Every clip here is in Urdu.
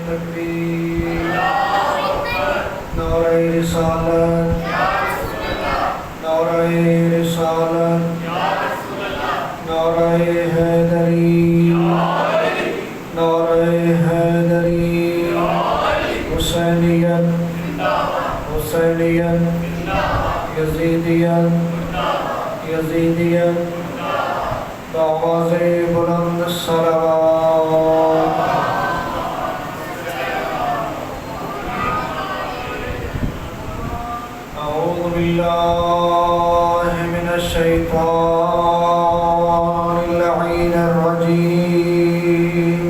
تکبیر، نعرہ رسالت، نعرہ رسالت، نعرہ حیدری، نعرہ حیدری، حسینیت، حسینیت، یزیدیت، یزیدیت، بآواز بلند صلوات۔ اعوذ باللہ من الشیطان اللعین الرجیم،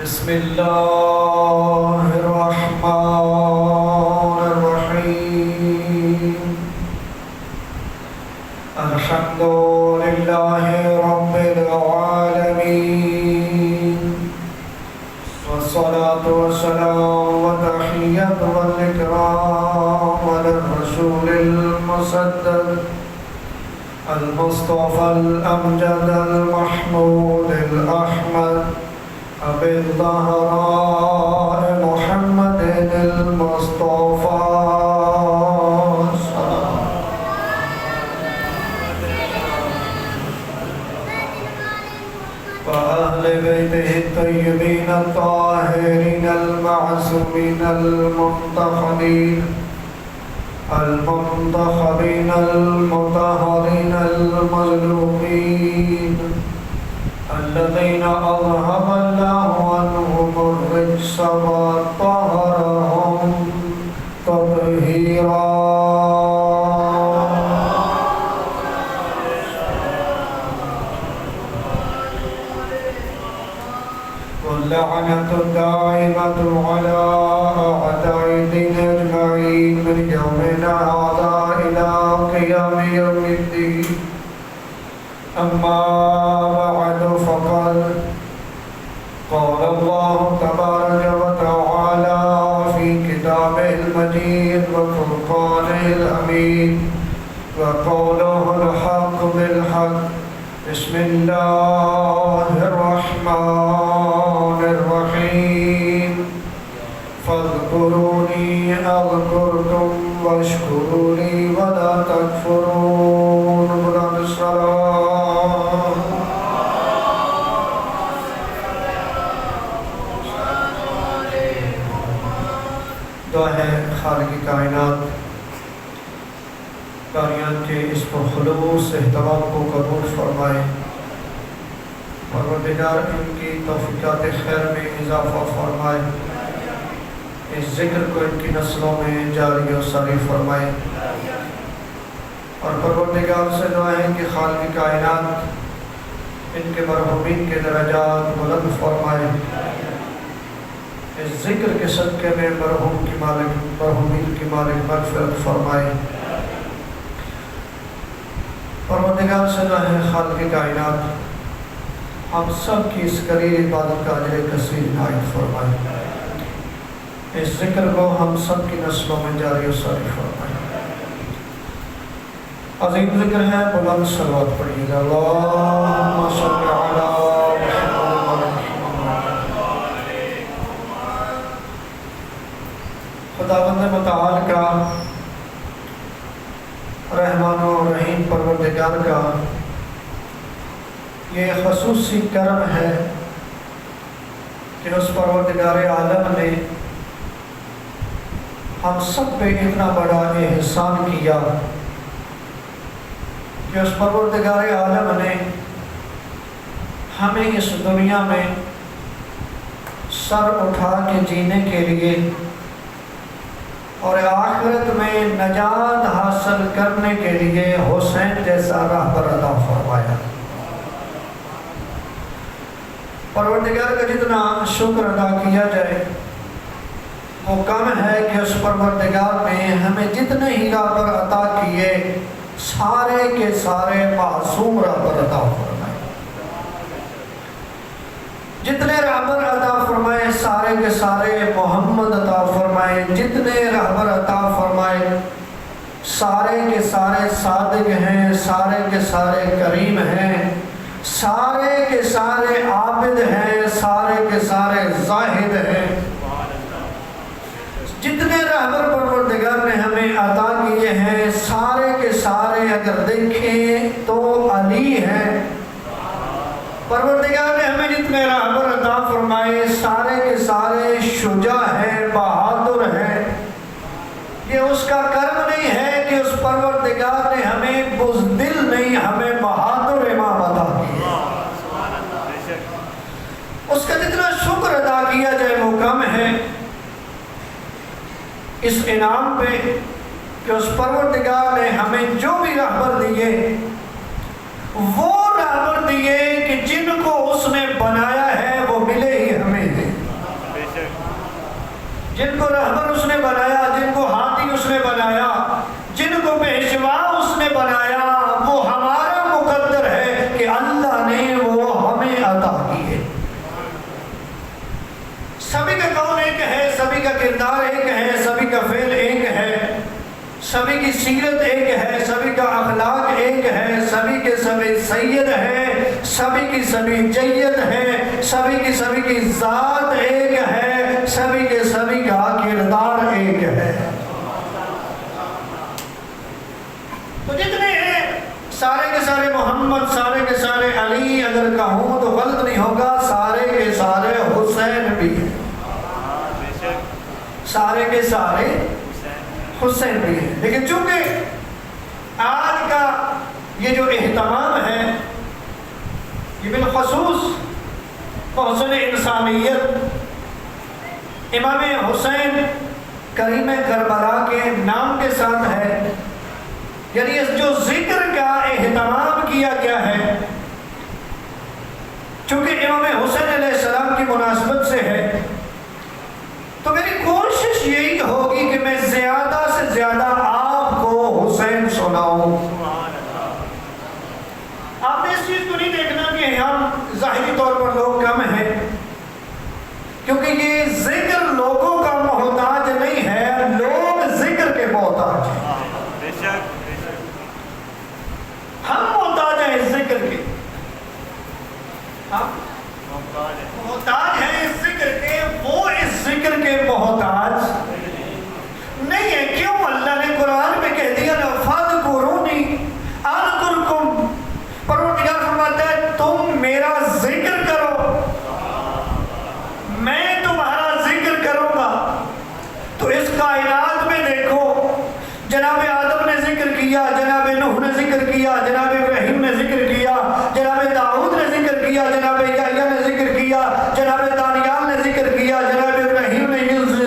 بسم اللہ الرحمن الرحیم، الحمد للہ رب العالمین، والصلاة والسلام والتحیۃ والاکرام علی الرسول المصدق المصطفى الامجد المحمود الاحمد ابی الزہراء محمد المصطفى وأهل بيته الطيبين الطاهرين المعصومين المنتخبين المنتخبين المطهرين المظلومين الذين أذهب الله عنهم الرجس وطهرهم تطهيرا. واللعنة الدائمة على أعداء الدين أجمعين من يومنا هذا إلى قيام يوم الدين. أما بعد فقد قال الله تبارك وتعالى في كتابه المجيد وفرقانه الأمين وقوله الحق بالحق. بسم الله الرحمن الرحيم. فاذكروني أذكركم واشكروا لي ولا تكفرون. بلند الصلاة. دعا ہے خالق کائنات کائنات کے اس خلوص اہتمام کو قبول فرمائے، پروردگار ان کی توفیقات خیر میں اضافہ فرمائے، اس ذکر کو ان کی نسلوں میں جاری و ساری فرمائے، اور پروردگار سے دعا ہے کہ خالق کائنات ان کے مرحومین کے درجات بلند فرمائے، اس ذکر کے صدقے میں مرحومین کی مالک مغفرت فرمائے۔ پروردگار سے دعا ہے خالق کائنات ہم سب کی اس قلیل عبادت کا اجر کثیر عنایت فرمائے، اس ذکر کو ہم سب کی نسلوں میں جاری و ساری فرمائے۔ عظیم ذکر ہے، بلند صلوات پڑھیے گا۔ اللہم صلی علی خداوند متعال کا، رحمان و رحیم پروردگار کا یہ خصوصی کرم ہے کہ اس پروردگار عالم نے ہم سب پہ اتنا بڑا احسان کیا کہ اس پروردگار عالم نے ہمیں اس دنیا میں سر اٹھا کے جینے کے لیے اور آخرت میں نجات حاصل کرنے کے لیے حسین جیسا راہبر عطا فرمایا۔ پروردگار کا جتنا شکر ادا کیا جائے وہ کم ہے کہ اس پروردگار نے ہمیں جتنے ہی راہبر عطا کیے سارے کے سارے معصوم راہبر عطا فرمائے، جتنے راہبر عطا فرمائے سارے کے سارے محمد عطا فرمائے، جتنے راہبر عطا فرمائے سارے کے سارے صادق ہیں، سارے کے سارے کریم ہیں، سارے کے سارے عابد ہیں، سارے کے سارے زاہد ہیں. جتنے رہبر پروردگار نے ہمیں عطا کیے ہیں سارے کے سارے اگر دیکھیں تو علی ہیں. پروردگار نے ہمیں جتنے رہبر عطا فرمائے سارے کے سارے شجاع ہیں، بہادر ہیں. یہ اس کا کرم نہیں ہے کہ اس پروردگار نے ہمیں بزدل نہیں، ہمیں بہادر امام عطا کیا. اس کا جتنا شکر ادا کیا جائے وہ کم ہے اس انعام پہ کہ اس پروردگار نے ہمیں جو بھی رہبر دیے وہ رہبر دیے کہ جن کو اس نے بنایا ہے وہ ملے ہی ہمیں ہیں. جن کو رہبر اس نے بنایا، جن کو ہادی اس نے بنایا، جن کو پیشوا اس نے بنایا، وہ ہمارا مقدر ہے کہ اللہ نے وہ ہمیں عطا کیے. سبھی کا کون ایک ہے، سبھی کا کردار ایک ہے، سبھی کا فعل ایک ہے، سبھی کی سیرت ایک ہے، سبھی کا اخلاق ایک ہے، سبھی کے سبھی سید ہے، سبھی کی سبھی جید ہے، سبھی کی سبھی کی ذات ایک ہے، سبھی کے سبھی کا کردار ایک ہے. تو جتنے ہیں سارے کے سارے محمد، سارے کے سارے علی، اگر کہوں تو غلط نہیں ہوگا، سارے کے سارے حسین بھی ہیں. سارے کے سارے حسین بھی ہیں. لیکن چونکہ آج کا یہ جو اہتمام ہے یہ بالخصوص محسن انسانیت امام حسین کریم کربلا کے نام کے ساتھ ہے، یعنی اس جو ذکر کا اہتمام کیا گیا ہے چونکہ امام حسین علیہ السلام کی مناسبت سے ہے، تو میری کوشش یہی ہوگی کہ میں زیادہ سے زیادہ آپ کو حسین سناؤں. آپ نے اس چیز کو نہیں دیکھنا کہ ہم ظاہری طور پر لوگ کم ہیں، کیونکہ یہ ذکر لوگوں کا محتاج نہیں ہے، لوگ ذکر کے محتاج ہیں. ہم محتاج ہیں اس ذکر کے، ہم محتاج ہیں اس ذکر کے، وہ اس ذکر کے محتاج نہیں ہے. کیوں؟ اللہ نے قرآن میں کہہ دیا فَاذْكُرُونِي أَذْكُرْكُمْ. پروردگار فرماتا ہے تم میرا ذکر کرو، میں تمہارا ذکر کروں گا. تو اس کائنات میں دیکھو، جناب آدم نے ذکر کیا، جناب نوح نے ذکر کیا، جناب ابراہیم نے ذکر کیا، جناب داؤد نے ذکر کیا، جناب یحییٰ نے ذکر کیا، جناب دانیال نے ذکر کیا، جناب ابراہیم نے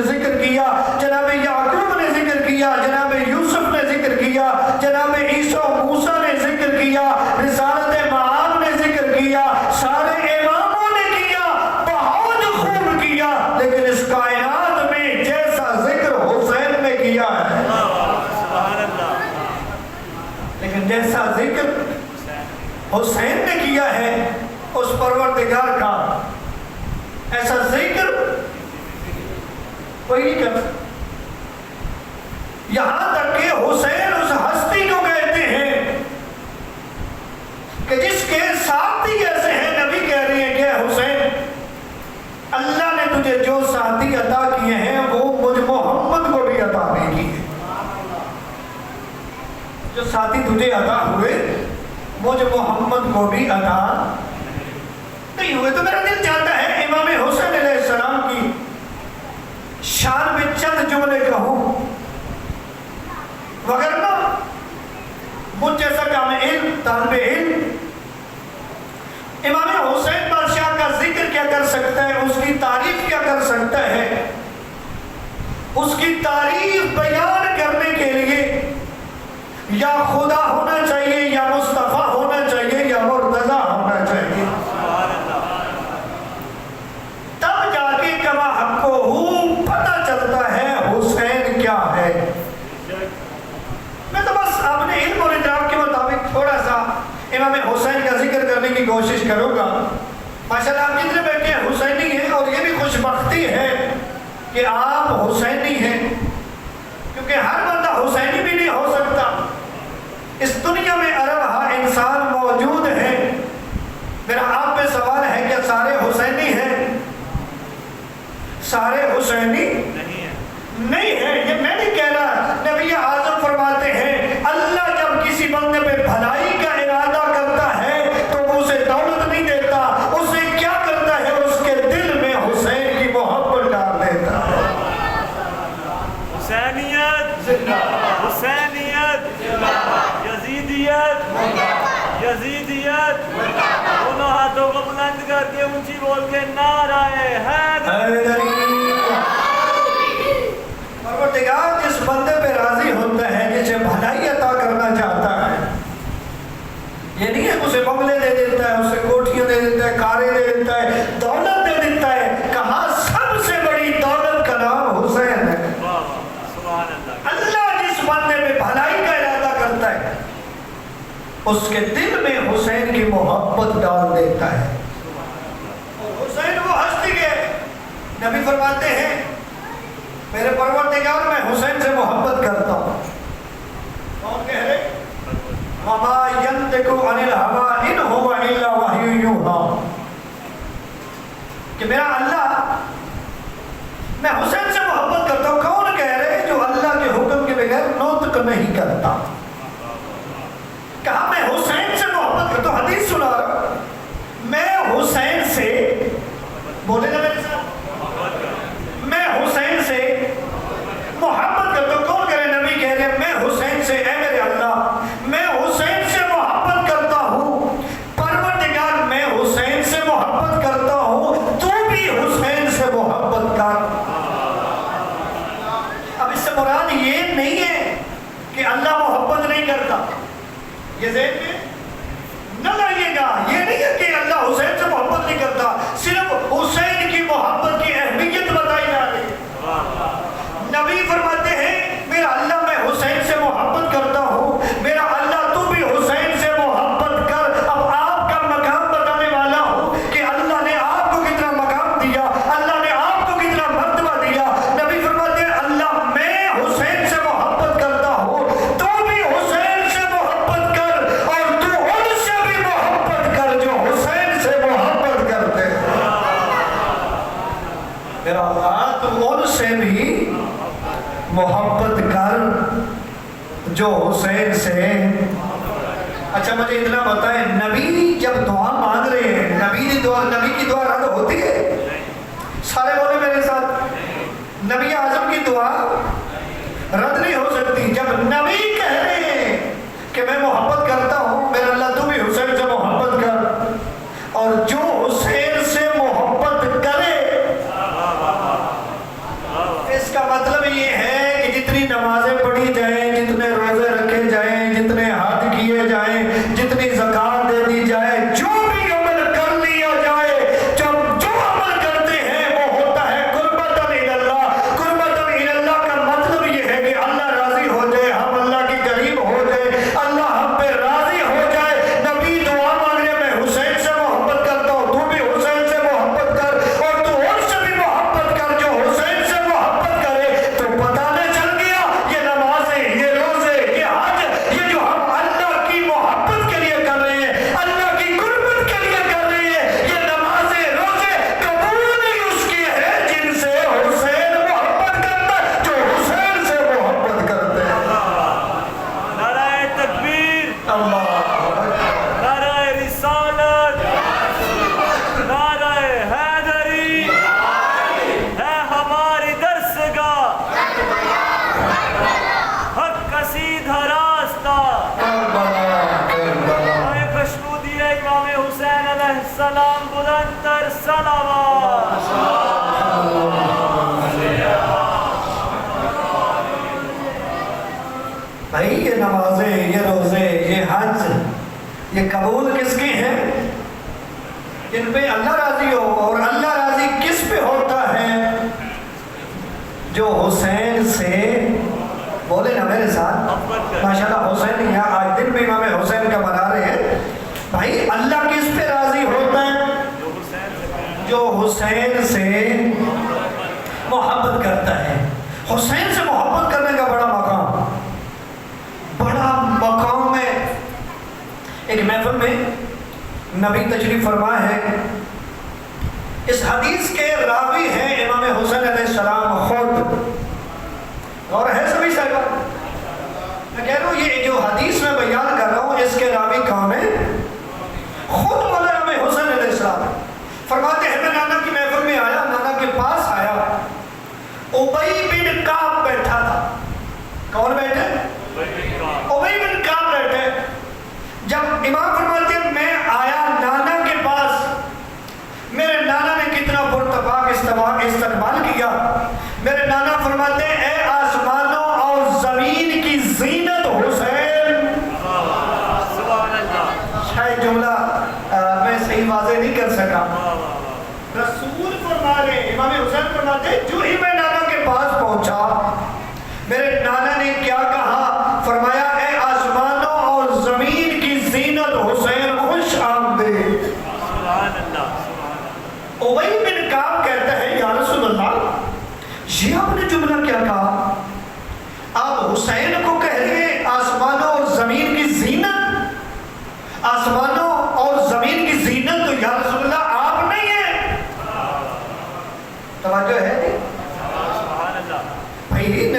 ذکر کیا، جناب یعقوب نے ذکر کیا، جناب یوسف نے ذکر کیا، جناب عیسیٰ موسیٰ نے ذکر کیا، رسالت معاد نے ذکر کیا، سارے اماموں نے کیا، بہت خوب کیا. لیکن اس کائنات میں جیسا ذکر حسین نے کیا ہے، لیکن جیسا ذکر حسین نے کیا ہے اس پروردگار کا، ایسا ذکر کوئی نہیں کر سکتا. یہاں تک کہ حسین اس ہستی کو کہتے ہیں کہ جس کے ساتھی ایسے ہیں، نبی کہہ رہے ہیں کہ حسین اللہ نے تجھے جو ساتھی عطا کیے ہیں وہ مجھ محمد کو بھی عطا نہیں کیے. جو ساتھی تجھے عطا ہوئے مجھ محمد کو بھی عطا نہیں ہوئے. تو میرا دل چاہتا ہے امام حسین علیہ السلام کی شان میں چند جملے کہوں، وگرنہ مجھ جیسا طالب علم امام حسین بادشاہ کا ذکر کیا کر سکتا ہے، اس کی تعریف کیا کر سکتا ہے. اس کی تعریف بیان کرنے کے لیے یا خدا ہونا چاہیے، یا مصطفیٰ ہونا چاہیے، یا مرتضیٰ ہونا چاہیے، تب جا کے کما حق کو پتہ چلتا ہے حسین کیا ہے. میں تو بس اپنے علم اور ادراک کے مطابق تھوڑا سا امام حسین کا ذکر کرنے کی کوشش کروں گا. ماشاءاللہ آپ جتنے بیٹھے ہیں حسینی ہیں، اور یہ بھی خوش بختی ہے کہ آپ حسینی ہیں، کیونکہ ہر بندہ حسینی بھی نہیں ہو سکتا. اس دنیا میں ارب انسان موجود ہیں. میرا آپ پہ سوال ہے کہ سارے حسینی ہیں؟ سارے حسینی نہیں ہے، یہ میں نہیں کہہ رہا، نبی اعظم فرماتے ہیں اللہ جب کسی بندے پہ بھلائی کا ارادہ کرتا ہے تو وہ اسے دولت نہیں دیتا، اسے کیا کرتا ہے، اس کے دل میں حسین کی محبت ڈال دیتا ہے۔ حسینیت حسینیت یزیدیت یزیدیت، دونوں ہاتھوں کو بلند کر کے اونچی بول کے نعرہ حیدری۔ پروردگار جس بندے پہ راضی ہوتا ہے، جسے بھلائی عطا کرنا چاہتا ہے، یہ نہیں ہے اسے بنگلے دے دیتا ہے، اسے کوٹھیاں دے دیتا ہے، کاریں دے دیتا ہے، دولت دے دیتا ہے، کہا سب سے بڑی دولت کا نام حسین ہے۔ اللہ جس بندے پہ بھلائی کا ارادہ کرتا ہے اس کے دل میں حسین کی محبت ڈال دیتا ہے۔ اور حسین وہ ہستی ہے، نبی فرماتے ہیں میرے پروردگار میں حسین سے محبت کرتا ہوں۔ کون کہہ رہے؟ وَمَا يَنْتِقُ عَنِ الْهَوَىٰ إِنْ هُوَ إِلَّا وَحْيٌ يُوحَىٰ، کہ میرا اللہ، میں حسین سے محبت کرتا ہوں۔ کون کہہ رہے؟ جو اللہ کے حکم کے بغیر نطق نہیں کرتا۔ کہا میں حسین سے محبت کرتا ہوں، حدیث سنا رہا، میں حسین سے، بولے گا میرے ساتھ، میں حسین سے محبت کرتا ہوں۔ کون کہہ رہے؟ نبی کہہ رہے میں حسین سے، اے میرے اللہ میں حسین سے محبت کرتا ہوں۔ پروردگار میں حسین سے محبت کرتا ہوں، تو بھی حسین سے محبت کر۔ اب اس سے مراد یہ نہیں ہے کہ اللہ محبت نہیں کرتا، یہ ذہن میں نہ لائیے گا، یہ نہیں ہے کہ اللہ حسین سے محبت نہیں کرتا، صرف حسین کی محبت کی اہمیت بتائی جا رہی ہے۔ نبی فرماتے ہیں میرا اللہ میں حسین سے محبت کرتا ہوں، میرا اللہ تو بھی حسین سے محبت کر۔ اب آپ کا مقام بتانے والا ہوں کہ اللہ نے آپ کو کتنا مقام دیا، اللہ نے آپ کو کتنا مرتبہ دیا۔ نبی فرماتے ہیں اللہ میں حسین سے محبت کرتا ہوں، تو بھی حسین سے محبت کر، اور تو ان سے بھی محبت کر جو حسین سے محبت کرتے ہیں۔ میرا اللہ تو ان سے بھی محبت کر جو حسین سے۔ اچھا مجھے اتنا بتائیں، نبی جب دعا مانگ رہے ہیں، نبی کی دعا رد ہوتی ہے؟ سارے بولے میرے ساتھ، نبی اعظم کی دعا رد نہیں ہو سکتی۔ جب نبی کہہ رہے ہیں کہ میں محبت کرتا ہوں، میرا اللہ تو بھی حسین سے محبت کر، اور جو حسین سے محبت کرے، اس کا مطلب یہ ہے کہ جتنی نمازیں پڑھی جائیں، جتنے روزے رکھے جائیں، جتنے حج کیے جائیں، جتنی زکات دے دی جائے، جو بھی عمل کر لیا جائے، جب جو عمل کرتے ہیں وہ ہوتا ہے قربتاً الی اللہ۔ قربتاً الی اللہ کا مطلب یہ ہے کہ اللہ راضی ہو جائے، ہم اللہ کے قریب ہو جائے، اللہ ہم پہ راضی ہو جائے۔ نبی دعا مانگ رہے میں حسین سے محبت کرتا ہوں، تو بھی حسین سے محبت کر، اور تو ان سے بھی محبت کر جو حسین سے محبت کرے۔ تو پتہ نہیں چل گیا یہ نمازیں، یہ روزے، یہ حج، یہ جو ہم اللہ کی محبت کے لیے کر رہے ہیں، اللہ کی قربت کے لیے کر رہے ہیں، یہ نمازیں، روزے قبول ہی اس کی ہے جن سے حسین محبت کرتا ہے، جو حسین سے محبت کرتے ہیں۔ نعرہ تکبیر، اللہ نعرہ رسالت، نعرہ حیدری ہے ہماری درسگاہ، حق کا سیدھا راستہ، خشنودی امام حسین علیہ السلام، بلند تر صلوات۔ بھائی یہ نمازیں، یہ روزے، یہ حج، یہ قبول کس کے ہیں؟ جن پہ اللہ راضی ہو، اور اللہ راضی کس پہ ہوتا ہے؟ جو حسین سے، بولے نا میرے ساتھ، ماشاءاللہ حسین یہاں آج دن بھی امام حسین کا منا رہے ہیں۔ بھائی اللہ کس پہ راضی ہوتا ہے؟ جو حسین سے محبت کرتا ہے۔ حسین سے محبت کرنے کا بڑا مقام ہے۔ ایک محفل میں نبی تشریف فرما ہے، اس حدیث کے راوی ہیں امام حسین علیہ السلام خود، اور ہے سبھی صاحب، میں کہہ رہا ہوں یہ جو حدیث میں بیان کر رہا ہوں اس کے راوی کون ہے؟ خود مولا امام حسین علیہ السلام فرماتے ہیں میں نانا کی محفل میں آیا، نانا کے پاس آیا، ابی بن کعب بیٹھا تھا۔ کون بیٹھے؟ ابی بن کعب بیٹھے۔ جب امام فرماتے ہیں میں آیا نانا کے پاس، میرے نانا نے کتنا پرتپاک استقبال کیا۔ میرے نانا فرماتے ہیں اے آسمانوں اور زمین کی زینت حسین۔ شاید جملہ میں صحیح واضح نہیں کر سکا۔ رسول فرما رہے، امام حسین فرماتے ہیں جو ہی میں نانا کے پاس پہنچا میرے نانا نے کیا کہا؟ فرمایا اے آسمانوں اور زمین کی زینت حسین خوش آمدید۔ ابی بن کعب کہتا ہے یا رسول اللہ یہ آپ نے جملہ کیا کہا؟ آپ حسین کو کہہ رہے ہیں آسمانوں اور زمین کی زینت؟ آسمانوں اور زمین کی زینت تو یا رسول اللہ آپ نہیں ہیں۔ توجہ ہے بھائی،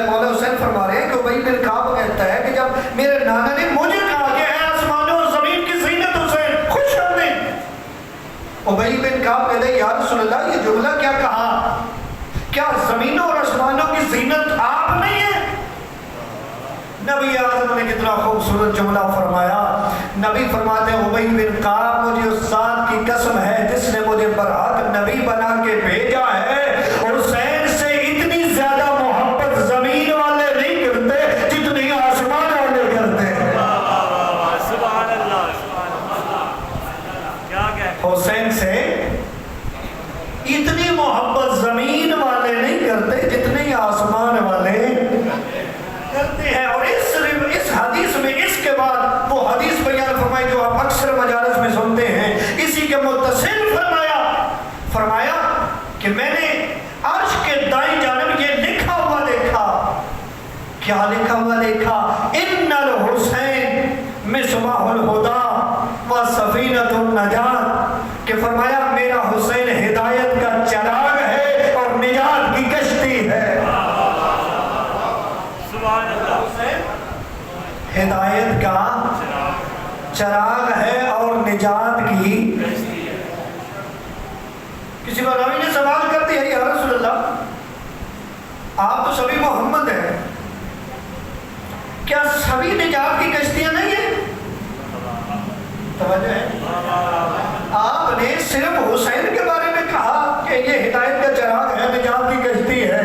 مولا حسین فرما رہے ہیں کہ ابی بن کعب کہتا ہے کہ جب میرے نانا نے مجھے کہا کہ اے آسمانوں اور زمین کی زینت حسین خوش آمدید، ابی بن کعب کہتے ہیں یا رسول اللہ یہ جملہ کیا کہا؟ کیا زمینوں اور آسمانوں کی زینت آپ نہیں ہیں؟ نبی اعظم نے کتنا خوبصورت جملہ فرمایا۔ نبی فرماتے ہیں ابی بن کعب مجھے اس ذات کی قسم ہے جس نے مجھے برحق نبی بنا کے بھیجا ہے، حسین سے اتنی زیادہ محبت زمین والے نہیں کرتے جتنی آسمان والے کرتے ہیں۔ سبحان اللہ، سبحان اللہ، کیا کہہ حسین سے اتنی محبت زمین والے نہیں کرتے جتنے آسمان والے کرتے ہیں۔ اور اس حدیث میں اس کے بعد وہ حدیث بیان فرمائی جو آپ اکثر مجالس میں سنتے ہیں، اسی کے متصل فرمایا کہ میں نے عرش کے دائیں جانب یہ لکھا ہوا دیکھا۔ کیا لکھا ہوا دیکھا؟ ان الحسین مصباح الہدی و سفینۃ النجات، کہ فرمایا میرا حسین ہدایت کا چراغ ہے اور نجات کی کشتی ہے۔ سبحان اللہ، حسین ہدایت کا چراغ ہے اور نجات کی۔ کسی کو راوی نے سوال کر دیا یا رسول اللہ آپ تو سبھی محمد ہیں، کیا سبھی نجات کی کشتیاں نہیں ہیں؟ توجہ ہے، آپ نے صرف حسین کے بارے میں کہا کہ یہ ہدایت کا چراغ ہے، نجات کی کشتی ہے۔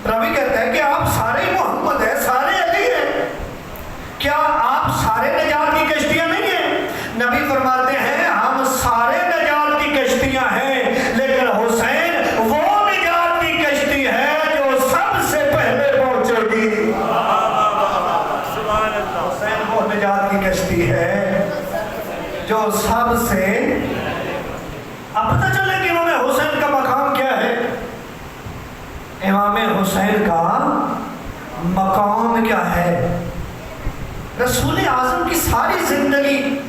راوی کہتا ہے کہ آپ سارے محمد ہیں، سارے علی ہیں، کیا آپ سارے نجات کی کشتیاں نہیں ہیں؟ نبی فرماتے ہیں ہم سارے نجات کی کشتیاں ہیں، لیکن حسین وہ نجات کی کشتی ہے جو سب سے پہلے پہنچے گی۔ سبحان اللہ، حسین وہ نجات کی کشتی ہے جو سب سے، اب پتہ چلے کہ امام حسین کا مقام کیا ہے۔ امام حسین کا مقام کیا ہے؟ رسول اعظم کی ساری زندگی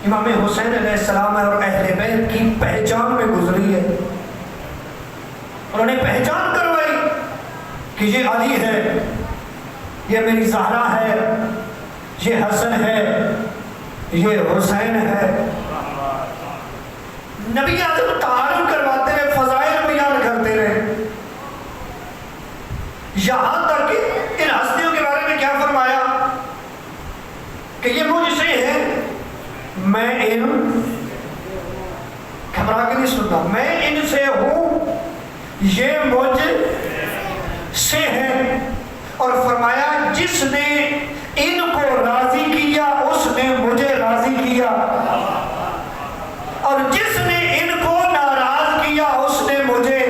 امام حسین علیہ السلام اور اہل بیت کی پہچان میں گزری ہے۔ انہوں نے پہچان کروائی کہ یہ علی ہے، یہ میری زہرا ہے، یہ حسن ہے، یہ حسین ہے۔ نبی اعظم تعارف کرواتے رہے، فضائل بیان کرتے رہے، یہاں تک کہ ان ہستیوں کے بارے میں کیا فرمایا کہ یہ مجھ سے ہے، میں ان، گھبرا کے نہیں سنتا، میں ان سے ہوں، یہ مجھ سے ہے۔ اور فرمایا جس نے ان کو راضی کیا اس نے مجھے راضی کیا، اور جس نے ان کو ناراض کیا اس نے مجھے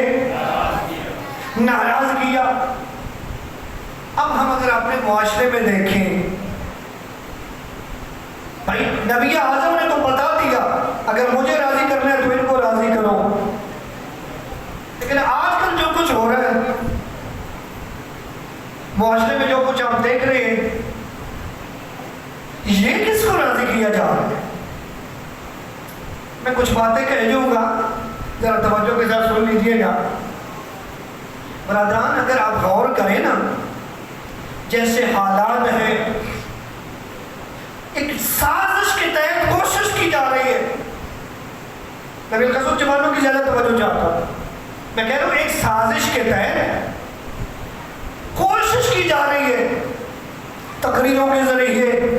ناراض کیا۔ اب ہم اگر اپنے معاشرے میں دیکھیں، بھائی نبی اعظم نے تو بتا دیا اگر مجھے راضی کرنا ہے تو ان کو راضی کرو، لیکن آج کل جو کچھ ہو رہا ہے معاشرے میں، جو کچھ آپ دیکھ رہے ہیں، یہ کس کو راضی کیا جا رہا ہے؟ میں کچھ کچھ باتیں کہہ دوں گا، ذرا توجہ کے ساتھ سن لیجیے گا۔ برادران اگر آپ غور کریں نا، جیسے حالات ہیں، ایک سازش کے تحت کوشش کی جا رہی ہے۔ میں بالخصوص جوانوں کی زیادہ توجہ چاہتا ہوں۔ میں کہہ رہا ہوں ایک سازش کے تحت کوشش کی جا رہی ہے، تقریروں کے ذریعے،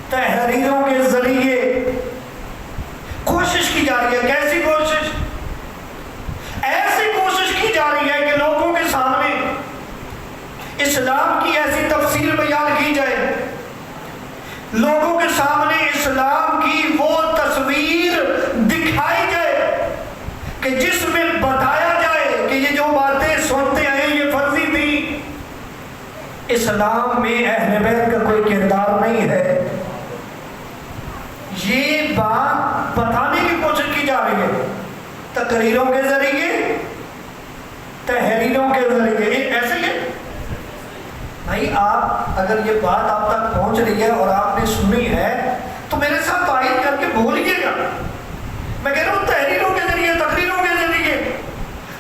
تحریروں کے ذریعے کوشش کی جا رہی ہے۔ کیسی کوشش؟ ایسی کوشش کی جا رہی ہے کہ لوگوں کے سامنے اسلام کی ایسی تفسیر بیان کی جائے، لوگوں کے سامنے اسلام کی وہ تصویر دکھائی جائے کہ جس میں بتایا جائے کہ یہ جو باتیں سنتے ہیں یہ فرضی تھی، اسلام میں اہل بیت کا کوئی کردار نہیں ہے۔ یہ بات بتانے کی کوشش کی جا رہی ہے، تقریروں کے ذریعے، تحریروں کے ذریعے۔ ایسے ہی ہے بھائی، آپ اگر یہ بات آپ تک پہنچ رہی ہے اور آپ نے سنی ہے تو میرے ساتھ تائید کر کے بولیے گا۔ میں کہہ رہا ہوں تحریروں کے ذریعے، تقریروں کے ذریعے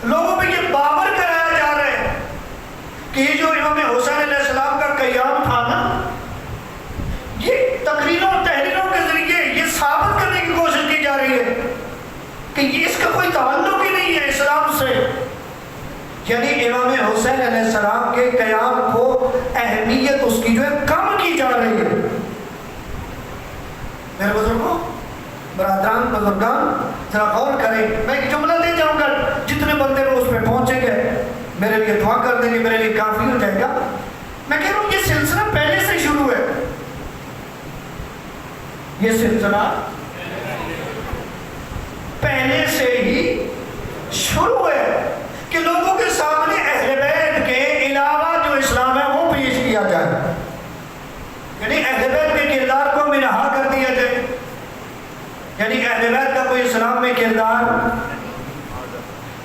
لوگوں پہ یہ باور کرایا جا رہا ہے کہ یہ جو امام حسین علیہ السلام کا قیام تھا نا، یہ تقریروں تحریروں کے ذریعے یہ ثابت کرنے کی کوشش کی جا رہی ہے کہ یہ اس کا کوئی تعلق ہی نہیں ہے اسلام سے۔ یعنی امام حسین علیہ السلام کے قیام کو اہمیت اس کی جو ہے کم کی جا رہی ہے۔ میرے بزرگوں، برادران، بزرگان، ذرا غور کریں۔ میں ایک جملہ دے جاؤں گا، جتنے بندے وہ اس پہ پہنچیں گے میرے لیے دعا کر دیں گے، میرے لیے کافی ہو جائے گا۔ میں کہہ رہا ہوں یہ سلسلہ پہلے سے شروع ہے، یہ سلسلہ پہلے سے ہی شروع ہے کہ لوگوں کے سامنے اہل بیت کے علاوہ جو اسلام ہے وہ پیش کیا جائے، یعنی اہل بیت کے کردار کو منہا کر دیا جائے، یعنی اہل بیت کا کوئی اسلام میں کردار،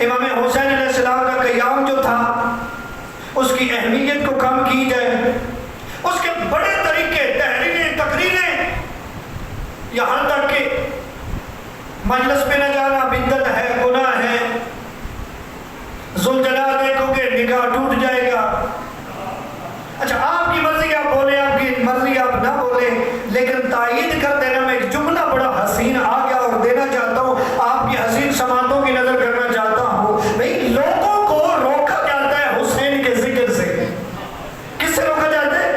امام حسین علیہ السلام کا قیام جو تھا اس کی اہمیت کو کم کی جائے، اس کے بڑے طریقے، تحریریں، تقریریں، یہاں تک کہ مجلس میں نہ جانا بدعت ہے، گناہ ہے، ذوالجلال دیکھو گے نگاہ ٹوٹ جائے گا۔ اچھا آپ کی مرضی آپ بولیں، آپ کی مرضی آپ نہ بولیں، لیکن تائید کر دینا، میں ایک جملہ بڑا حسین آ گیا اور دینا چاہتا ہوں، آپ کی حسین سماعتوں کی نظر کرنا چاہتا ہوں۔ بھئی لوگوں کو روکا جاتا ہے حسین کے ذکر سے۔ کس سے روکا جاتا ہے؟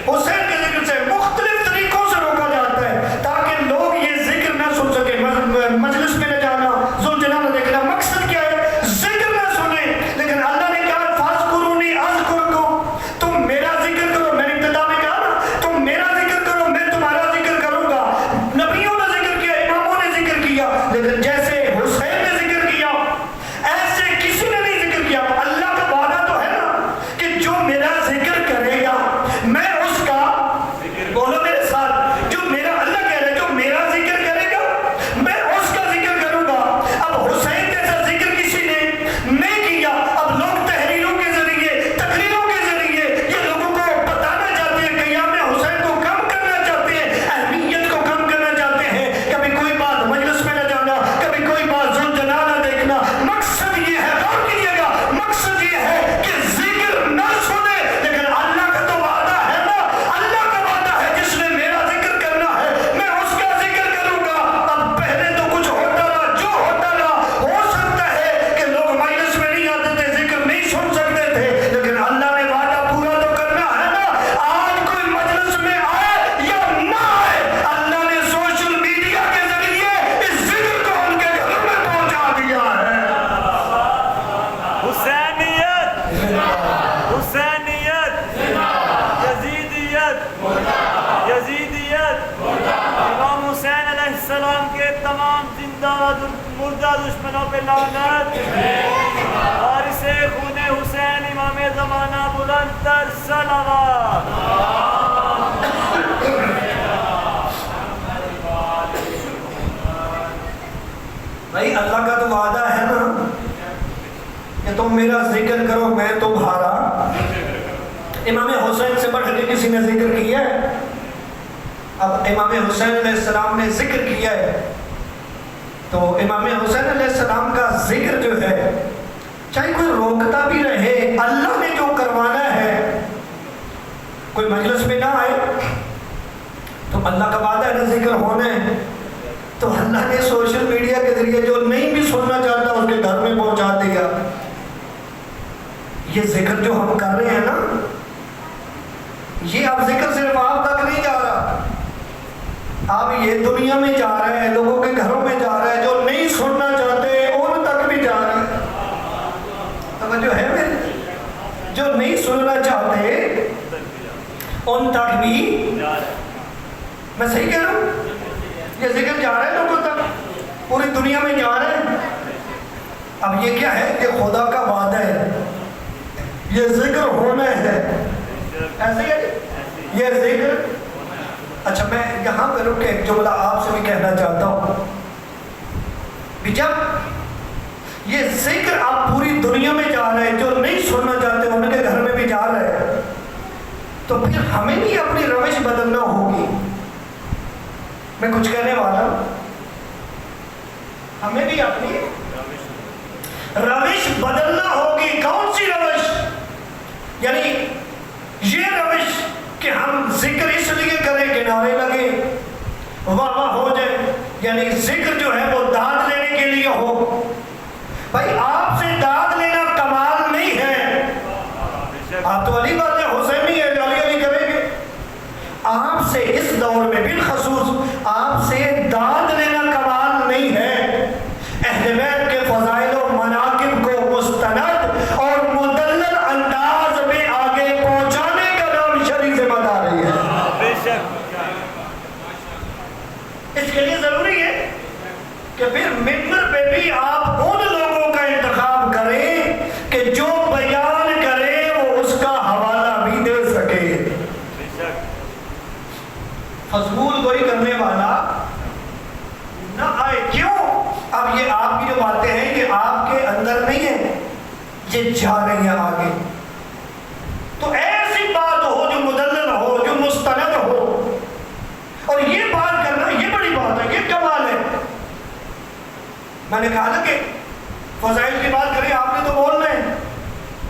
حسین کے ذکر سے، مختلف طریقوں سے روکا جاتا ہے تاکہ لوگ یہ ذکر نہ سن سکیں، مجلس میں نہ جانا، ذوالجلال نہ دیکھنا۔ مقصد کیا ہے؟ ذکر نہ سنیں، لیکن اللہ نے کہا فاذکرونی اذکرکم، تم میرا ذکر کرو۔ میں نے ابتدا میں کہا نا، تم میرا ذکر کرو، میں تمہارا ذکر کروں گا۔ نبیوں نے ذکر کیا، اماموں نے ذکر کیا، لیکن جیسے حسین نے ذکر کیا ایسے کسی نے نہیں ذکر کیا۔ اللہ کا وعدہ تو ہے نا کہ جو میرا ذکر کرے گا میں اس کا، بولو میرے ساتھ، جو میرا، اللہ کہہ رہا ہے جو میرا ذکر کرے گا میں اس کا ذکر کروں گا۔ اب حسین جیسا ذکر کسی نے نہیں کیا، اب لوگ تحریروں کے ذریعے، تقریروں کے ذریعے یہ لوگوں کو بتانا چاہتے ہیں، قیام حسین کو کم کرنا چاہتے ہیں، اہمیت کو کم کرنا چاہتے ہیں۔ کبھی کوئی بات مجلس میں نہ جانا، کبھی کوئی بات ذوالجلال نہ دیکھنا۔ مقصد یہ ہے، غور کیجیے گا، مقصد یہ ہے کہ ذکر نہ سنے، لیکن اللہ کا تو وعدہ ہے نا، اللہ کا وعدہ ہے جس نے میرا ذکر کرنا ہے میں اس کا ذکر کروں گا۔ اب پہلے تو کچھ ہوتا رہا، جو ہوتا رہا، ہو سکتا ہے کہ لوگ مجلس میں نہیں آتے تھے، ذکر نہیں سن سکتے تھے، لیکن اللہ نے وعدہ پورا تو کرنا ہے نا۔ آج کوئی مجلس میں آئے یا نہ آئے، اللہ نے سوشل میڈیا کے ذریعے اس ذکر کو ان کے گھروں میں پہنچا دیا ہے۔ حسینیت، حسینیت، یزیدیت، یزیدیت، امام حسین علیہ السلام کے تمام زندہ و مردہ دشمنوں پہ لعنت۔ وارث خون حسین امام زمانہ بلند تر صلوات۔ بھائی اللہ کا تو وعدہ ہے نا کہ تم میرا ذکر کرو میں تمہارا۔ امام حسین سے بڑھ کے کسی نے ذکر کیا ہے؟ اب امام حسین علیہ السلام نے ذکر کیا ہے تو امام حسین علیہ السلام کا ذکر جو ہے چاہے کوئی روکتا بھی رہے، اللہ نے جو کروانا ہے، کوئی مجلس میں نہ آئے تو اللہ کا وعدہ ہے نا ذکر ہونا ہے، تو اللہ نے سوشل میڈیا کے ذریعے جو نہیں بھی سننا چاہتا اس کے گھر میں پہنچا دیا۔ یہ ذکر جو ہم کر رہے ہیں نا، یہ اب ذکر صرف آپ تک نہیں جا رہا، اب یہ دنیا میں جا رہا ہے، لوگوں کے گھروں میں جا رہا ہے، جو نہیں سننا چاہتے ان تک بھی جا رہا ہے۔ توجہ ہے میرے؟ جو نہیں سننا چاہتے ان تک بھی، میں صحیح کہہ رہا ہوں؟ یہ ذکر جا رہا ہے لوگوں تک، پوری دنیا میں جا رہا ہے۔ اب یہ کیا ہے کہ خدا کا وعدہ ہے، یہ ذکر ہونا ہے، ایسے ہے یہ ذکر۔ اچھا میں یہاں پہ رک کے ایک جملہ آپ سے بھی کہنا چاہتا ہوں کہ جب یہ ذکر آپ پوری دنیا میں جا رہے ہیں، جو نہیں سننا چاہتے ان کے گھر میں بھی جا رہے ہیں، تو پھر ہمیں بھی اپنی روش بدلنا ہوگی۔ میں کچھ کہنے والا ہوں، ہمیں بھی اپنی روش بدلنا ہوگی۔ کون سی روش؟ یعنی یہ روش کہ ہم ذکر اس لیے کریں کہ نعرے لگے، واہ واہ ہو جائے، یعنی ذکر جو ہے وہ داد لینے کے لیے ہو۔ بھائی آپ سے داد لینا کمال نہیں ہے، آپ تو علی بات ہے، حسینی ہے، علی علی کریں گے۔ آپ سے اس دور میں بالخصوص آپ سے داد لینا کمال نہیں ہے، اہل بیت کے فضائل و مناقب کو مستند اور مدلل انداز میں آگے پہنچانے کا نام شریع ذمہ داری ہے۔ بے شک اس کے لیے ضروری ہے کہ پھر ممبر پہ بھی آپ ان لوگوں کا انتخاب کریں کہ جو بیان کرے وہ اس کا حوالہ بھی دے سکے۔ بے شک فضول کوئی کرنے والا نہ آئے۔ کیوں؟ اب یہ آپ کی جو باتیں ہیں کہ آپ کے اندر نہیں ہے، یہ جا رہی ہیں آگے۔ تو ایسی بات ہو جو مدلل ہو، جو مستند ہو، اور یہ بات کرنا یہ بڑی بات ہے، یہ کمال ہے۔ میں نے کہا نا کہ فضائل کی بات کریں، آپ نے تو بولنا ہے،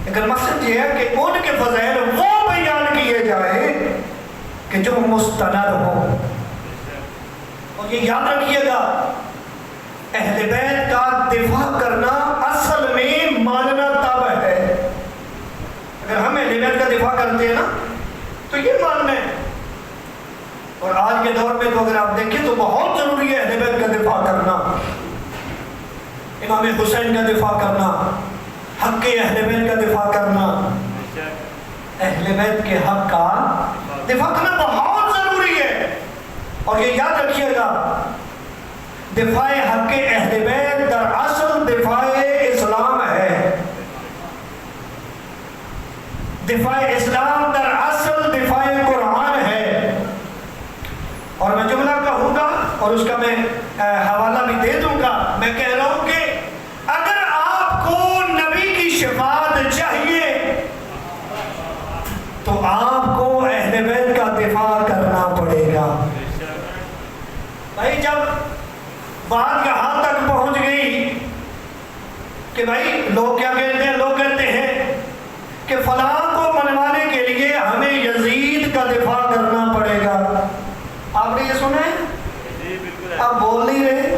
لیکن مقصد یہ ہے کہ ان کے فضائل وہ بیان کیے جائیں کہ جو مستند ہو۔ اور یہ یاد رکھیے گا، اہل بیت کا دفاع کرنا اصل میں ماننا تب ہے۔ اگر ہم اہل بیت کا دفاع کرتے ہیں نا تو یہ ماننا ہے۔ اور آج کے دور میں تو اگر آپ دیکھیں تو بہت ضروری ہے اہل بیت کا دفاع کرنا، امام حسین کا دفاع کرنا، حق اہل بیت کا دفاع کرنا، اہل بیت کے حق کا دفاع کرنا بہت ضروری ہے۔ اور یہ یاد رکھیے گا، دفاع حق اہل بیت دراصل دفاع اسلام ہے۔ دفاع اسلام دراصل دفاع قرآن ہے۔ اور میں جملہ کہوں گا اور اس کا میں حوالہ بھی دے دوں گا۔ میں کہہ رہا ہوں کہ اگر آپ کو نبی کی شفاعت چاہیے تو آپ کو اہل بیت کا دفاع کرنا پڑے گا۔ بھائی جب بات یہاں تک پہنچ گئی کہ بھائی لوگ کیا کہتے ہیں، لوگ کہتے ہیں کہ فلاں کو منوانے کے لیے ہمیں یزید کا دفاع کرنا پڑے گا۔ آپ نے یہ سنا ہے؟ آپ بول نہیں رہے،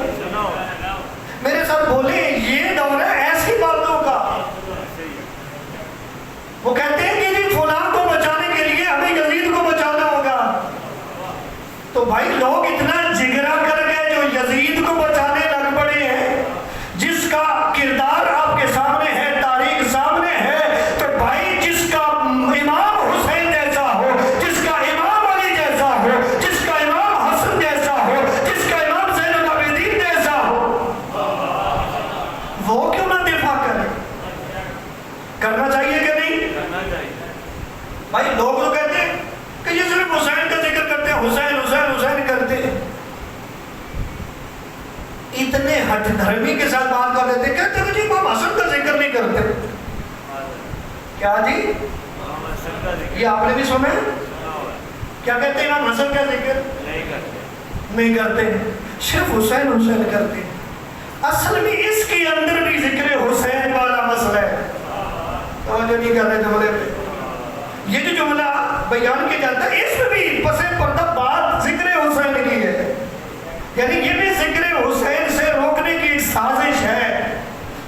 میرے ساتھ بولے۔ یہ دور ہے ایسی باتوں کا۔ وہ کہتے ہیں کہ جی فلاں کو بچانے کے لیے ہمیں یزید کو بچانا ہوگا۔ تو بھائی لوگ اتنا جگرا کر گئے جو یزید کو بچانے لگ پڑے ہیں، جس کا کردار آپ کے سامنے ہے، تاریخ سامنے ہے۔ تو بھائی جس کا امام حسین جیسا ہو، جس کا امام علی جیسا ہو، جس کا امام حسن جیسا ہو، جس کا امام زین العابدین جیسا ہو، وہ کیوں نہ دفاع کرے؟ کرنا چاہیے کہ نہیں؟ بھائی لوگ تو کہتے ہیں کہ یہ صرف حسین کا ذکر کرتے ہیں، حسین حسین حسین کرتے ہیں۔ اتنے ہٹ دھرمی کے ساتھ بات کر دیتے، کہتے ہیں کہ جی امام حسن کا ذکر نہیں کرتے۔ کیا جی؟ یہ آپ نے بھی سنا ہے؟ کیا کہتے ہیں؟ امام حسن کا ذکر نہیں کرتے، صرف حسین حسین کرتے ہیں۔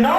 9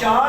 4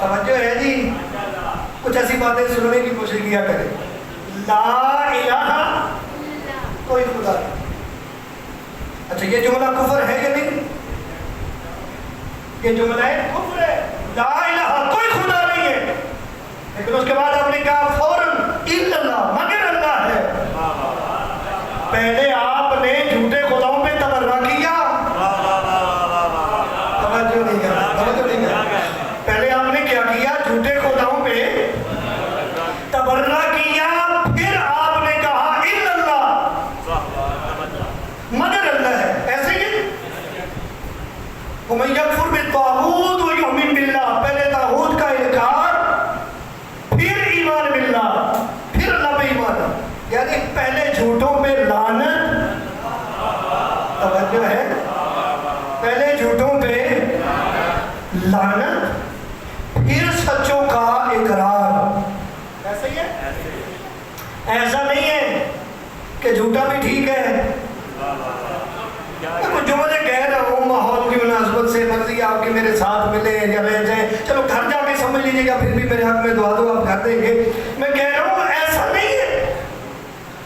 توجہ ہے جی؟ کچھ ایسی باتیں سننے کی کوشش کیا کریں. لا الہ کوئی خدا نہیں. اچھا یہ جملہ کفر ہے یا نہیں؟ یہ جملہ ہے کفر ہے. لا الہ کوئی خدا نہیں ہے. لیکن اس کے بعد آپ نے کہا فوراً الا اللہ مگر اللہ ہے. پہلے آپ نے جھوٹے خداؤں پہ تبرہ کیا. توجہ نہیں کرنا، توجہ نہیں کرنا. پہلے آپ نے کیا کیا؟ جھوٹے خداؤں پہ تبرہ کیا. پھر آپ نے کہا الا اللہ مگر اللہ ہے. ایسے ہی وَمَن يَكْفُرْ بِالطَّاغُوتِ وَيُؤْمِنْ بِاللَّهِ. پہلے طاغوت کا انکار، پھر ایمان باللہ، پھر اللہ پہ ایمان. یعنی پہلے جھوٹوں پہ لعنت. توجہ ہے؟ پہلے جھوٹوں پہ لعنت، پھر سچوں کا اقرار. ایسا ہی ہے؟ ایسا نہیں ہے کہ جھوٹا بھی ٹھیک ہے. کچھ جملے کہہ رہا ہوں ماحول کی مناسبت سے، مرضی آپ کی میرے ساتھ ملے یا رہ جائیں، چلو گھر جا کے سمجھ لیجیے گا، پھر بھی میرے حق میں دعا دو، آپ گھر دیں گے. میں کہہ رہا ہوں ایسا نہیں ہے.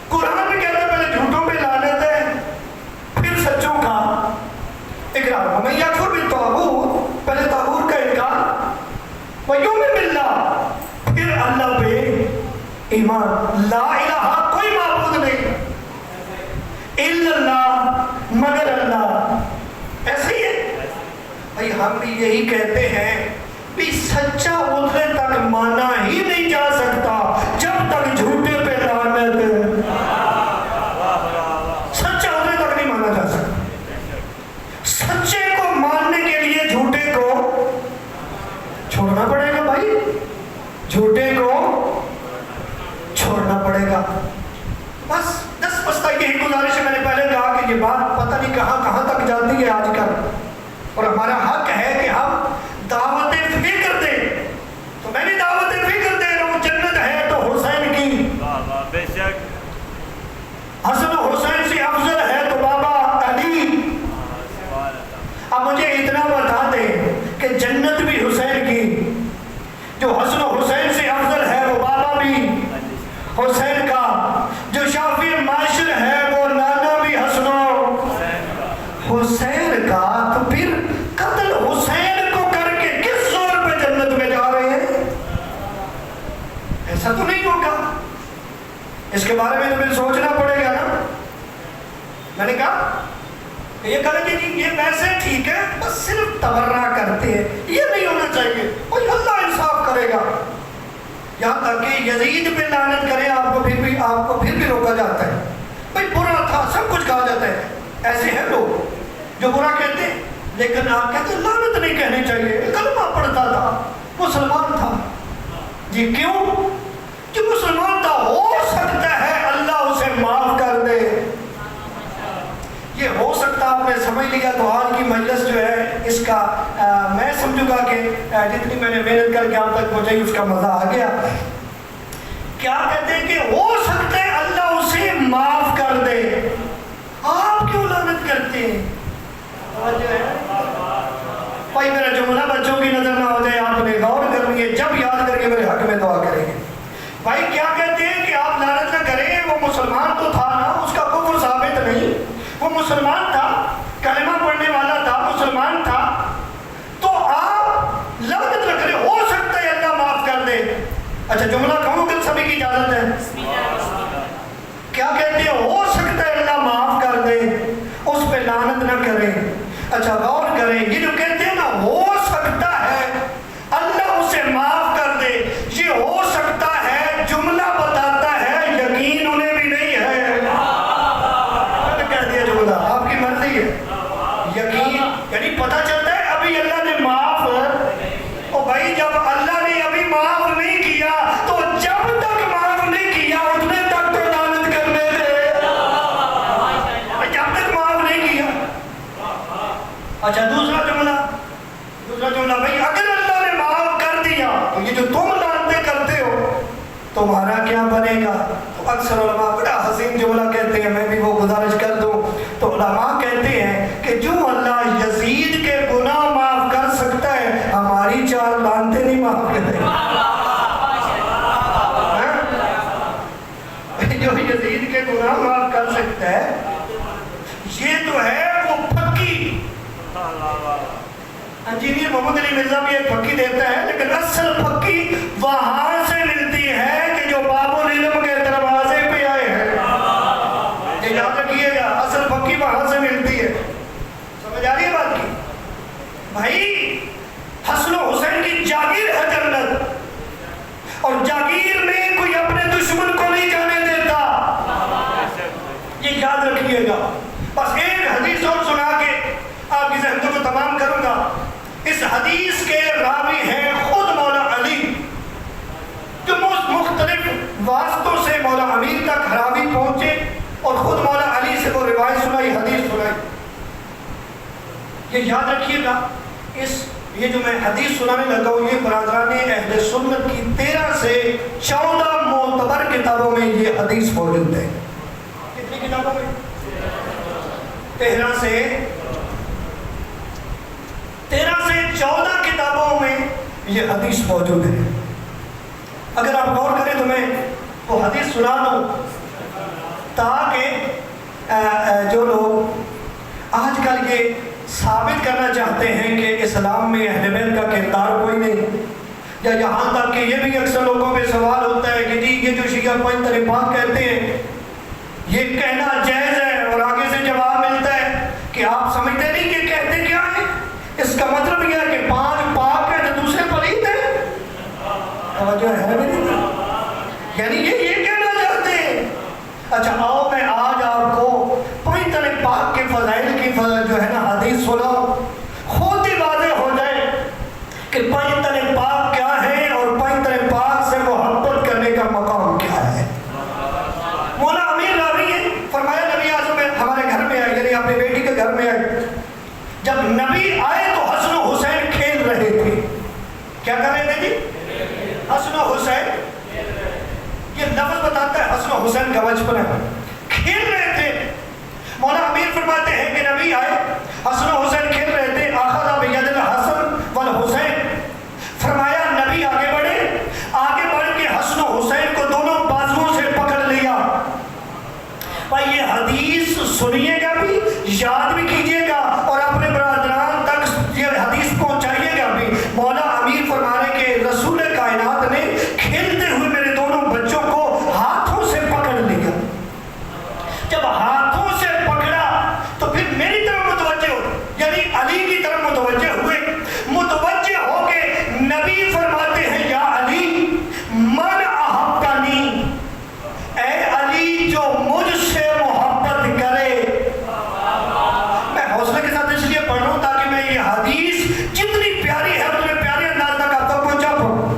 قرآن میں کہتا ہے پہلے جھوٹوں پہ لعنت ہے، پھر سچوں کا اقرار. وَمَن يَكْفُرْ بِالطَّاغُوتِ پہلے طاغوت کا انکار، وَيُؤْمِنْ بِاللَّهِ پھر اللہ پہ ایمان. لا الہ کوئی معبود نہیں الا اللہ مگر اللہ. ایسے ہی ہے بھائی. ہم بھی یہی کہتے ہیں بھی سچا ادھر تک مانا ہی نہیں جا سکتا جب تک جھوٹے پہ لعنت. سچا ادھر تک نہیں مانا جا سکتا. سچے کو ماننے کے لیے جھوٹے کو چھوڑنا پڑے گا بھائی. جھوٹے کو چھوڑنا پڑے گا. بس دس بستہ یہی گزارش ہے. میں نے پہلے کہا کہ یہ بات پتہ نہیں کہاں کہاں تک جاتی ہے آج کل، اور ہمارا حق ہے کہ ہم دعوت فکر دیں. تو میں بھی دعوت فکر دے رہا ہوں. جنت ہے تو حسین کی، بے شک. حسن و حسین سے افضل ہے تو بابا علی. اب مجھے اتنا بتا دیں کہ جنت بھی حسین کی، جو حسن و حسین سے افضل ہے وہ بابا بھی حسین کا، جو شافی معاشر ہے وہ نانا بھی حسن و حسین کا. تو پھر قتل حسین کو کر کے کس زور پہ جنت میں جا رہے ہیں؟ ایسا تو نہیں ہوگا. اس کے بارے میں تو پھر سوچنا پڑے گا نا. میں نے کہا یہ کہا کہ یہ ویسے ٹھیک ہے، بس صرف تبرہ کرتے ہیں، یہ نہیں ہونا چاہیے. کوئی اللہ انصاف کرے گا. یہاں تک کہ یزید پہ لعنت کرے آپ کو پھر بھی روکا جاتا ہے. بھائی برا تھا، سب کچھ کہا جاتا ہے. ایسے ہیں لوگ جو برا کہتے ہیں، لیکن آپ کہتے ہیں لعنت نہیں کہنی چاہیے، کلمہ پڑھتا تھا، مسلمان تھا. جی کیوں؟ کہ مسلمان تھا، ہو سکتا ہے اللہ اسے معاف کر دے. یہ ہو سکتا آپ نے سمجھ لیا. تو آج کی مجلس جو ہے اس کا میں سمجھوں گا کہ جتنی میں نے محنت کر کے آپ تک پہنچائی اس کا مزہ آ گیا. کیا کہتے ہیں کہ ہو سکتا ہے اللہ اسے معاف کر دے. آپ کیوں لعنت کرتے ہیں؟ بھائی میرا جملہ بچوں کی نظر نہ ہو جائے، آپ نے غور کرنی ہے. جب یاد کر کے میرے حق میں دعا کریں گے. بھائی کیا کہتے ہیں کہ آپ لعنت نہ کریں، وہ مسلمان تو تھا نا، اس کا کفر ثابت نہیں. وہ مسلمان تھا، کلمہ پڑھنے والا تھا، مسلمان تھا. تو آپ لعنت نہ کریں، ہو سکتا ہے اللہ معاف کر دے. اچھا جملہ کہوں کہ سبھی کی اجازت ہے؟ کیا کہتے ہیں؟ ہو سکتا ہے اللہ معاف کر دے، اس پہ لعنت نہ کریں. اچھا غور کریں، یہ جو کہتے ہیں نا ہو سکتا ہے اللہ اسے معاف کر دے، یہ ہو سکتا ہے جملہ بتاتا ہے یقین انہیں بھی نہیں ہے. کہہ دیا جملہ، آپ کی مرضی ہے. یقین یعنی پتہ چلتا ہے ابھی اللہ نے معاف. او بھائی جب اللہ نے ابھی معاف نہیں کیا تو جب تک معاف نہیں کیا اتنے تک تو لعنت کرنے دے. جب تک معاف نہیں کیا. اچھا دوسرا جملہ بھائی اگر اللہ نے معاف کر دیا تو یہ جو تم لعنتیں کرتے ہو تمہارا کیا بنے گا؟ تو اکثر علماء بڑا حسین جملہ کہتے ہیں، میں بھی وہ گزارش کر دوں. تو علماء کہتے ہیں کہ جو اللہ یزید کے گناہ معاف کر سکتا ہے ہماری چار لانتے نہیں معاف کرے جو یزید کے گناہ معاف کر سکتا ہے یہ تو ہے وہ پھکی. انجینئر محمد علی مرزا بھی ایک پھکی دیتا ہے لیکن اصل پھکی وہاں سے ملتی ہے کہ جو باب العلم کے دروازے پہ آئے ہیں. یہ یاد رکھیے گا, اصل پھکی وہاں سے ملتی ہے. سمجھ آ رہی ہے بات کی بھائی؟ حسن و حسین کی جاگیر ہے جنت, اور جاگیر میں کوئی اپنے دشمن کو نہیں جانے دیتا, یہ یاد رکھیے گا. بس ایک حدیث اور سنا کے آپ کی ذہنوں کو تمام کروں گا. اس حدیث کے راوی ہیں خود مولا علی, جو مختلف واسطوں سے مولا امیر تک راوی پہنچے اور خود مولا علی سے وہ روایت سنائی, حدیث سنائی. یہ یاد رکھیے گا, یہ جو میں حدیث سنانے لگا ہوں یہ برادران اہل سنت کی 13 سے 14 معتبر کتابوں میں یہ حدیث موجود ہے. کتنی کتابوں میں؟ 13 سے 14 کتابوں میں یہ حدیث موجود ہے. اگر آپ غور کریں تو میں وہ حدیث سنا دوں تاکہ جو لوگ آج کل یہ ثابت کرنا چاہتے ہیں کہ اسلام میں اہل بیت کا کردار کوئی نہیں, یا یہاں تک کہ یہ بھی اکثر لوگوں پہ سوال ہوتا ہے کہ جی یہ جو شیعہ پنج ترے پاک کہتے ہیں یہ کہنا جائز ہے, اور آگے سے جواب ملتا ہے کہ آپ سمجھتے نہیں کہ کہتے کیا ہے. اس کا مطلب یہ ہے کہ 5 پاک ہیں تو دوسرے پلید ہیں. توجہ ہے میری؟ یعنی یہ کہنا چاہتے ہیں. اچھا آؤ میں آج آپ کو پنج ترے پاک کے فضائل کی جو ہے نا حدیث سناؤ, خود ہی واضح ہو جائے کہ پنج ترے پاک کیا ہے اور پنج ترے پاک سے محبت کرنے کا مقام کیا ہے. مولا امیر راوی ہے, فرمایا نبی اعظم ہمارے گھر میں آئے, یعنی اپنی بیٹی کے گھر میں آئے. جب نبی آئے تو حسن و حسین کھیل رہے تھے. کیا کر رہے تھے جی؟ حسن و حسین, یہ لفظ بتاتا ہے حسن و حسین کا بچپن ہے, کھیل رہے تھے. مولا امیر فرماتے ہیں کہ نبی آئے, حسن و حسین کھیل رہے تھے. اخذ بید الحسن والحسین, فرمایا نبی آگے بڑھے, آگے بڑھ کے حسن و حسین کو دونوں بازوؤں سے پکڑ لیا. بھائی یہ حدیث سنیے گا بھی, یاد بھی کیجیے گا, اور اپنے برادران تک یہ حدیث پہنچائیے گا بھی. مولا امیر فرمانے کے رسول کائنات نے کھیلتے ہوئے میرے دونوں بچوں کو ہاتھوں سے پکڑ لیا. جب ہاتھوں سے پکڑا تو پھر میری طرف متوجہ ہو, یعنی علی کی طرف متوجہ ہوئے. متوجہ ہو کے نبی فرماتے ہیں یا علی من احبنی, اے علی جو مجھ سے محبت کرے. میں حوصلے کے ساتھ اس لیے پڑھ رہا ہوں تاکہ میں یہ حدیث جتنی پیاری ہے اتنے پیارے انداز تک آپ تک پہنچا پاؤں.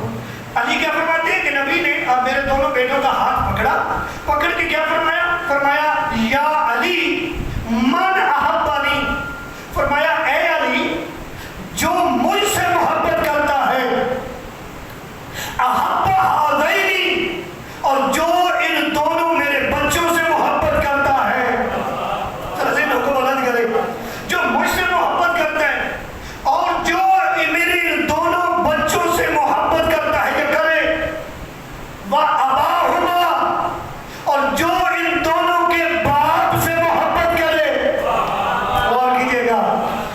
علی کیا فرماتے ہیں کہ نبی نے اب میرے دونوں بیٹوں کا ہاتھ پکڑا, پکڑ کے کیا فرمایا؟ فرمایا یا علی من احبنی, فرمایا اے علی جو مجھ سے محبت کرتا ہے, احب ہذین, اور جو ان دونوں میرے بچوں سے محبت کرتا ہے. ذرا کو بلند کرے, جو مجھ سے محبت کرتا ہے اور جو میرے ان دونوں بچوں سے محبت کرتا ہے یہ کرے. وَأَبَاهُمَا, اور جو ان دونوں کے باپ سے محبت کرے. اور کیجئے گا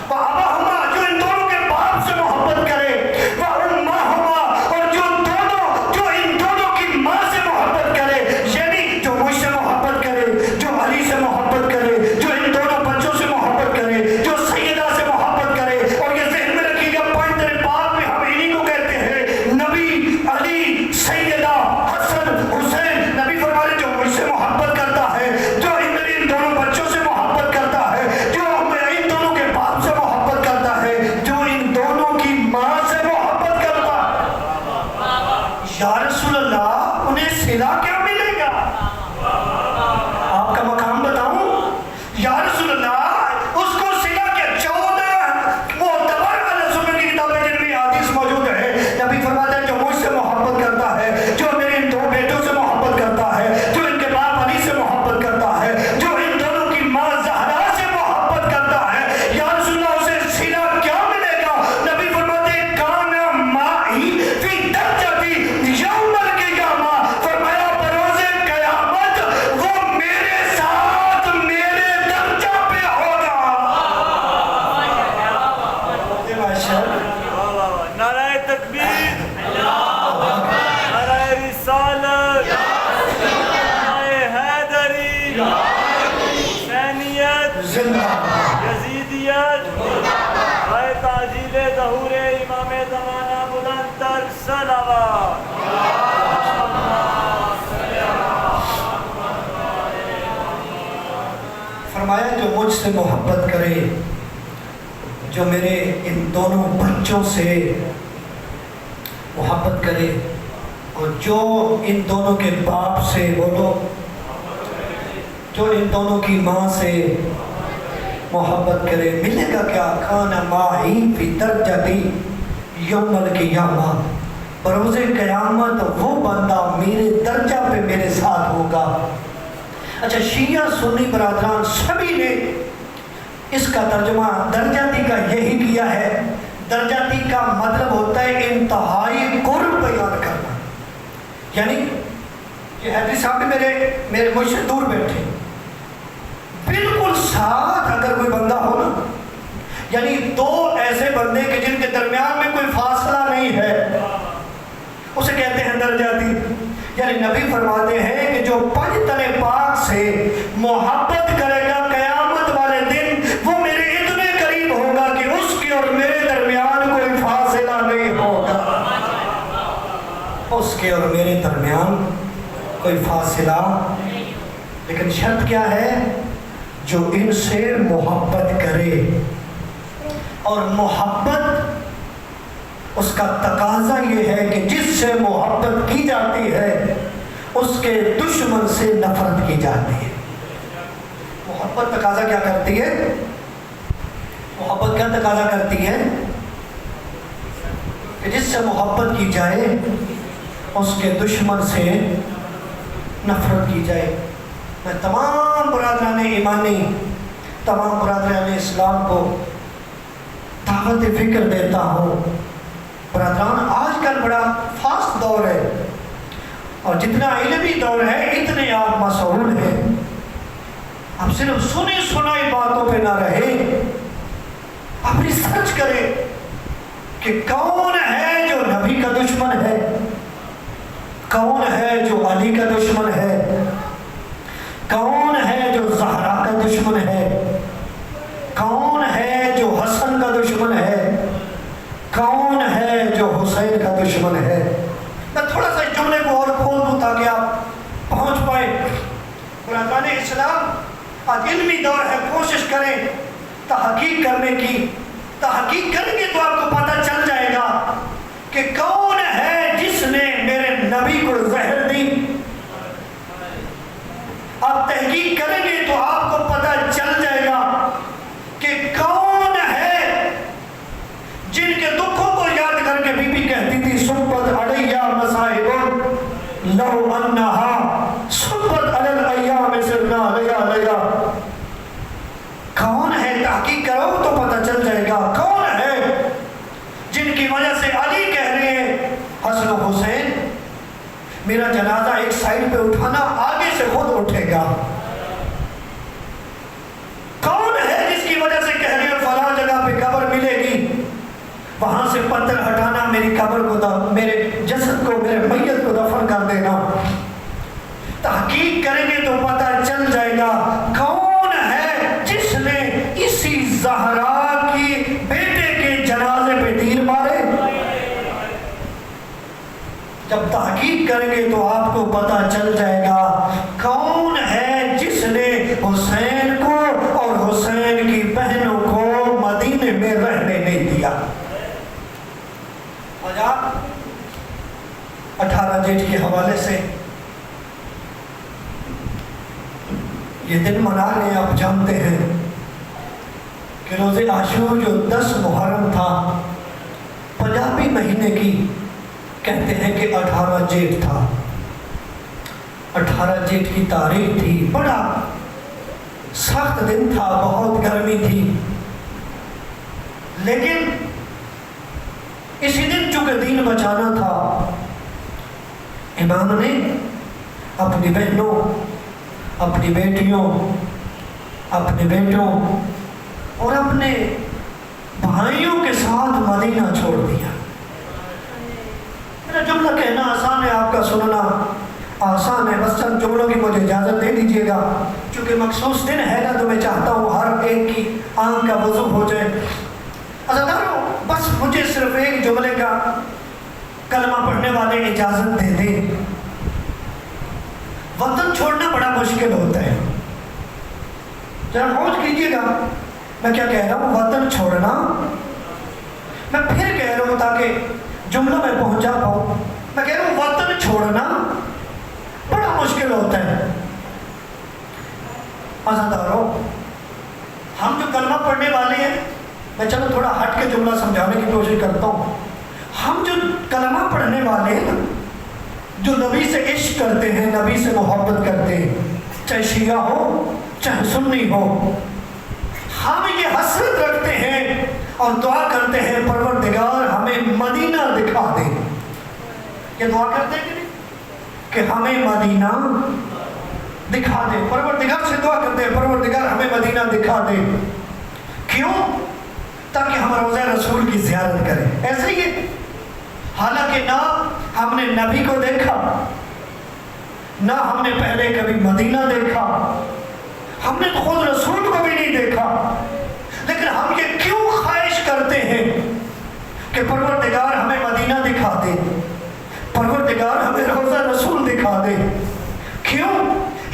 وَأَبَاهُمَا, جو ان دونوں کے باپ سے محبت کرے. وَأُمَّهُمَا, اور جو ان دونوں کی ماں سے محبت کرے, یعنی جو مجھ سے محبت کرے, جو علی سے محبت کرے, جو ان دونوں بچوں سے محبت کرے, جو سیدہ سے محبت کرے. اور یہ ذہن میں رکھیے گا پنج ترے پاک میں ہم انہی کو کہتے ہیں نبی, علی, سیدہ, حسن, حسین. نبی فرماتے جو مجھ سے محبت کرتا ہے, جو ان دونوں بچوں سے محبت کرتا ہے, جو ان دونوں کے باپ سے محبت کرتا ہے, جو ان دونوں کی ماں سے محبت کرتا ہے. یا رسول اللہ انہیں صلہ کیا ملے گا؟ آپ کا مقام بتاؤں یا رسول اللہ, اس کو صلہ کے 14 معتبر اہل سنت کی کتابیں جن میں حدیث موجود ہے. نبی فرماتے ہیں جو مجھ سے محبت کرتا ہے, جو میرے ان دو بیٹوں سے محبت کرتا ہے, جو ان کے باپ علی سے محبت کرتا ہے, جو ان دونوں کی ماں زہرا سے محبت کرتا ہے, یا رسول اللہ اسے صلہ کیا ملے گا؟ نبی فرماتے ہیں زندہ یزیدیت اے تعجیل ظہور امام زمانہ بلند تر صلوات فرمایا جو مجھ سے محبت کرے، جو میرے ان دونوں بچوں سے محبت کرے، اور جو ان دونوں کے باپ سے، بولو، جو ان دونوں کی ماں سے محبت کرے، ملے گا کیا؟ کان معی فی درجتی یوم القیامہ، بروز قیامت وہ بندہ میرے درجہ پہ میرے ساتھ ہوگا۔ اچھا، شیعہ سنی برادران سبھی نے اس کا ترجمہ درجاتی کا یہی کیا ہے۔ درجاتی کا مطلب ہوتا ہے انتہائی قرب بیان کرنا، یعنی یہ حدیث صاحب میرے مجھ سے دور بیٹھے، بالکل ساتھ اگر کوئی بندہ ہو نا، یعنی دو ایسے بندے کہ جن کے درمیان میں کوئی فاصلہ نہیں ہے، اسے کہتے ہیں درجاتی۔ یعنی نبی فرماتے ہیں کہ جو پنجتن پاک سے محبت کرے گا قیامت والے دن، وہ میرے اتنے قریب ہوگا کہ اس کے اور میرے درمیان کوئی فاصلہ نہیں ہوگا، اس کے اور میرے درمیان کوئی فاصلہ۔ لیکن شرط کیا ہے؟ جو ان سے محبت کرے، اور محبت اس کا تقاضا یہ ہے کہ جس سے محبت کی جاتی ہے اس کے دشمن سے نفرت کی جاتی ہے۔ محبت تقاضا کیا کرتی ہے؟ محبت کیا تقاضا کرتی ہے؟ کہ جس سے محبت کی جائے اس کے دشمن سے نفرت کی جائے۔ میں تمام برادران ایمانی، تمام برادران اسلام کو دعوت فکر دیتا ہوں، برادران آج کل بڑا فاسٹ دور ہے، اور جتنا علمی دور ہے اتنے آپ مسئول ہیں۔ آپ صرف سنی سنائی باتوں پہ نہ رہے، آپ ریسرچ کریں کہ کون ہے جو نبی کا دشمن ہے، کون ہے جو علی کا دشمن ہے، کون ہے جو زہرا کا دشمن ہے، کون ہے جو حسن کا دشمن ہے، کون ہے جو حسین کا دشمن ہے۔ میں تھوڑا سا جملے کو اور کھول دوں تاکہ آپ پہنچ پائیں۔ برادران اسلام، آج علمی دور ہے، کوشش کریں تحقیق کرنے کی۔ تحقیق کریں گے تو آپ کو پتہ چل جائے گا کہ کون ہے جس نے میرے نبی کو زہر دی۔ آپ تحقیق کریں گے تو آپ کو پتہ چل جائے گا کہ کون ہے جن کے دکھوں کو یاد کر کے بی بی کہتی تھی صبت علیہ مصائب لو انہا صبت علی الایام سرنا لیا۔ کون ہے؟ تحقیق کرو تو پتہ چل جائے گا کون ہے جن کی وجہ سے علی کہہ رہے ہیں حسن و حسین میرا جنازہ ایک سائڈ پہ اٹھانا، آگے سے خود اٹھے گا۔ کون ہے جس کی وجہ سے کہہ رہے ہیں فلاں جگہ پہ قبر ملے گی، وہاں سے پتھر ہٹانا، میری قبر کو میرے جسد کو، میرے میت کو دفن کر دینا۔ تحقیق کریں گے تو پتہ چل جائے گا کون ہے جس نے اسی زہرا کی بیٹے کے جنازے پہ تیر مارے۔ جب تحقیق کریں گے تو آپ کو پتہ چل جائے گا کون ہے جس نے حسین کو اور حسین کی بہنوں کو مدینے میں رہنے نہیں دیا۔ آج آپ 18 جیٹھ کے حوالے سے یہ دن منا رہے ہیں، آپ جانتے ہیں کہ روز عاشور جو 10 محرم تھا، پنجابی مہینے کی کہتے ہیں کہ 18 جیٹھ تھا۔ 18 جیٹھ کی تاریخ تھی، بڑا سخت دن تھا، بہت گرمی تھی، لیکن اسی دن چونکہ دین بچانا تھا، امام نے اپنی بہنوں، اپنی بیٹیوں، اپنے بیٹوں اور اپنے بھائیوں کے ساتھ مدینہ چھوڑ دیا۔ میرا جملہ کہنا آسان ہے، آپ کا سننا آسان ہے، بس چند جملوں کی مجھے اجازت دے دیجیے گا، چونکہ چونکہ مخصوص دن ہے نا تو میں چاہتا ہوں ہر ایک کی آنکھ کا وضو ہو جائے. عزیزانو بس مجھے صرف ایک جملے کا کلمہ پڑھنے والے اجازت دے دیں. وطن چھوڑنا بڑا مشکل ہوتا ہے. ذرا غور کیجیے گا میں کیا کہہ رہا ہوں. وطن چھوڑنا, میں پھر کہہ رہا ہوں تاکہ جملہ میں پہنچا پاؤں. میں کہہ رہا ہوں وطن چھوڑنا بڑا مشکل ہوتا ہے. عزیزانو ہم جو کلمہ پڑھنے والے ہیں, میں چلو تھوڑا ہٹ کے جملہ سمجھانے کی کوشش کرتا ہوں. ہم جو کلمہ پڑھنے والے ہیں, جو نبی سے عشق کرتے ہیں, نبی سے محبت کرتے ہیں, چاہے شیعہ ہو چاہے سنی ہو, ہم یہ حسرت رکھتے ہیں اور دعا کرتے ہیں پروردگار ہمیں مدینہ دکھا دے. یہ دعا کرتے ہیں کہ نہیں کہ ہمیں مدینہ دکھا دے. پروردگار سے دعا کرتے ہیں پروردگار ہمیں مدینہ دکھا دے. کیوں؟ تاکہ ہم روضہ رسول کی زیارت کریں. ایسے ہی ہے. حالانکہ نہ ہم نے نبی کو دیکھا, نہ ہم نے پہلے کبھی مدینہ دیکھا, ہم نے خود رسول کو بھی نہیں دیکھا, لیکن ہم یہ کیوں خواہش کرتے ہیں کہ پروردگار ہمیں مدینہ دکھا دے, پروردگار ہمیں روضہ رسول دکھا دے. کیوں؟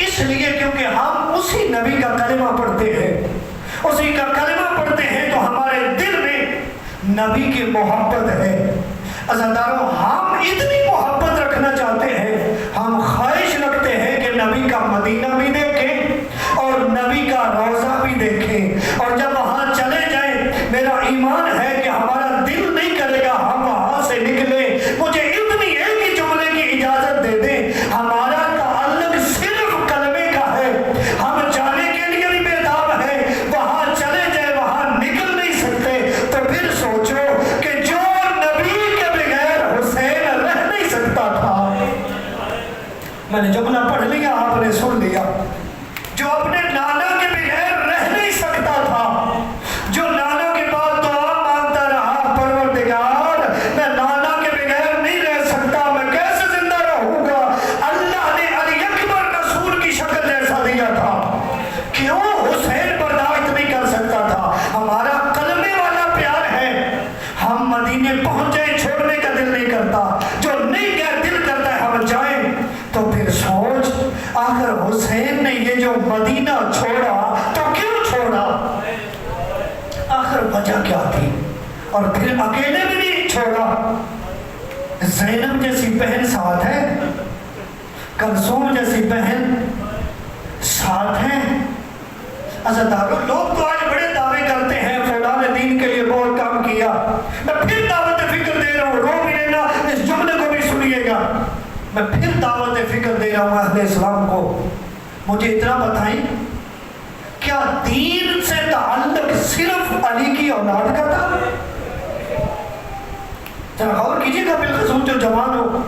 اس لیے کیونکہ ہم اسی نبی کا کلمہ پڑھتے ہیں, اسی کا کلمہ پڑھتے ہیں تو ہمارے دل میں نبی کی محبت ہے. عزیزانو ہم اتنی محبت رکھنا چاہتے ہیں, ہم خواہش رکھتے ہیں کہ نبی کا مدینہ بھی دیکھیں اور نبی کا روضہ بھی دیکھیں, اور جب وہاں چلے جائیں میرا ایمان ہے کہ ہمارا دل نہیں کرے گا ہم وہاں سے نکلیں. مجھے اتنی ایک ہی جملے کی اجازت دے دیں, ہمارا تعلق صرف کلمے کا ہے. ہم جانے کے لیے بھی بیتاب ہیں, وہاں چلے جائیں وہاں نکل نہیں سکتے. تو پھر سوچو کہ جو نبی کے بغیر حسین رہ نہیں سکتا تھا, میں نے جملہ پڑھ لیا آپ نے سن لیا, جو اپنے نانا کے بغیر رہ نہیں سکتا تھا, جو نانا کے بعد دعا مانگتا رہا پروردگار میں نانا کے بغیر نہیں رہ سکتا, میں کیسے زندہ رہوں گا. اللہ نے علی اکبر رسول کی شکل جیسا دیا تھا. کیوں؟ حسین برداشت نہیں کر سکتا تھا. ہمارا کلمے والا پیار ہے, ہم مدینے پہنچے چھوڑنے کا دل نہیں کرتا, جو نہیں گیا دل کرتا ہے ہم جائیں. تو پھر سوچ آخر حسین نے یہ جو مدینہ چھوڑا تو کیوں چھوڑا, آخر وجہ کیا تھی. اور پھر اکیلے بھی نہیں چھوڑا, زینب جیسی بہن ساتھ ہے, کلثوم جیسی بہن ساتھ ہے. عزیزانو لوگ تو آج بڑے دعوے کرتے ہیں فلاں نے دین کے لیے بہت کام کیا. میں پھر دعوت فکر دے رہا ہوں, رو بھی لینا, اس جملے کو بھی سنیے گا. میں پھر دعوت فکر دے رہا ہوں اہل اسلام کو. مجھے اتنا بتائیں, کیا دین سے تعلق صرف علی کی اولاد کا تھا؟ ذرا غور کیجیے گا بالخصوص جو جوان ہو,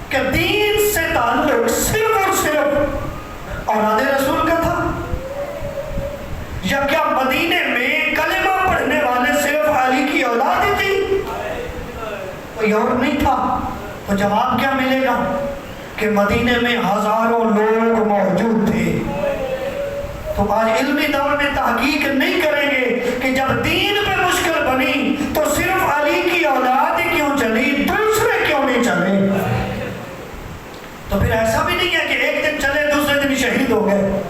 کہ دین سے تعلق صرف اور صرف اولاد رسول کا تھا, یا کیا مدینے میں کلمہ پڑھنے والے صرف علی کی اولاد ہی تھی, کوئی اور نہیں تھا؟ تو جواب کیا ملے گا کہ مدینے میں ہزاروں لوگ موجود تھے. تو آج علمی دور میں تحقیق نہیں کریں گے کہ جب دین پہ مشکل بنی تو صرف علی کی اولاد ہی کیوں چلی, دوسرے کیوں نہیں چلے. تو پھر ایسا بھی نہیں ہے کہ ایک دن چلے دوسرے دن شہید ہو گئے.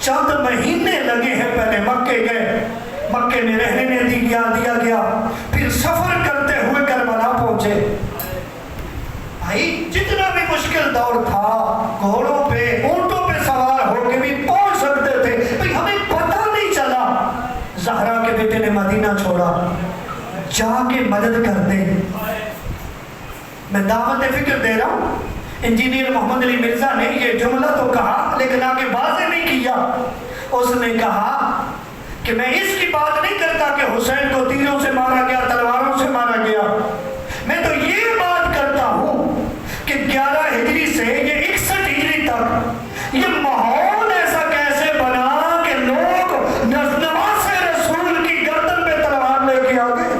چند مہینے لگے ہیں, پہلے مکے گئے, مکے میں رہنے دیا گیا, پھر سفر کرتے ہوئے کربلا پہنچے. بھائی جتنا بھی مشکل دور تھا گھوڑوں پہ اونٹوں پہ سوار ہو کے بھی پہنچ سکتے تھے. بھائی ہمیں پتہ نہیں چلا, زہرا کے بیٹے نے مدینہ چھوڑا, جا کے مدد کر دے. میں دعوت فکر دے رہا ہوں. انجینئر محمد علی مرزا نے یہ جملہ تو کہا لیکن آگے واضح نہیں کیا. اس نے کہا کہ میں اس کی بات نہیں کرتا کہ حسین کو تیروں سے مارا گیا, تلواروں سے مارا گیا. میں تو یہ بات کرتا ہوں کہ 11 ہجری سے یہ 61 ہجری تک یہ ماحول ایسا کیسے بنا کہ لوگ نواز رسول کی گردن پہ تلوار لے کے آ گئے.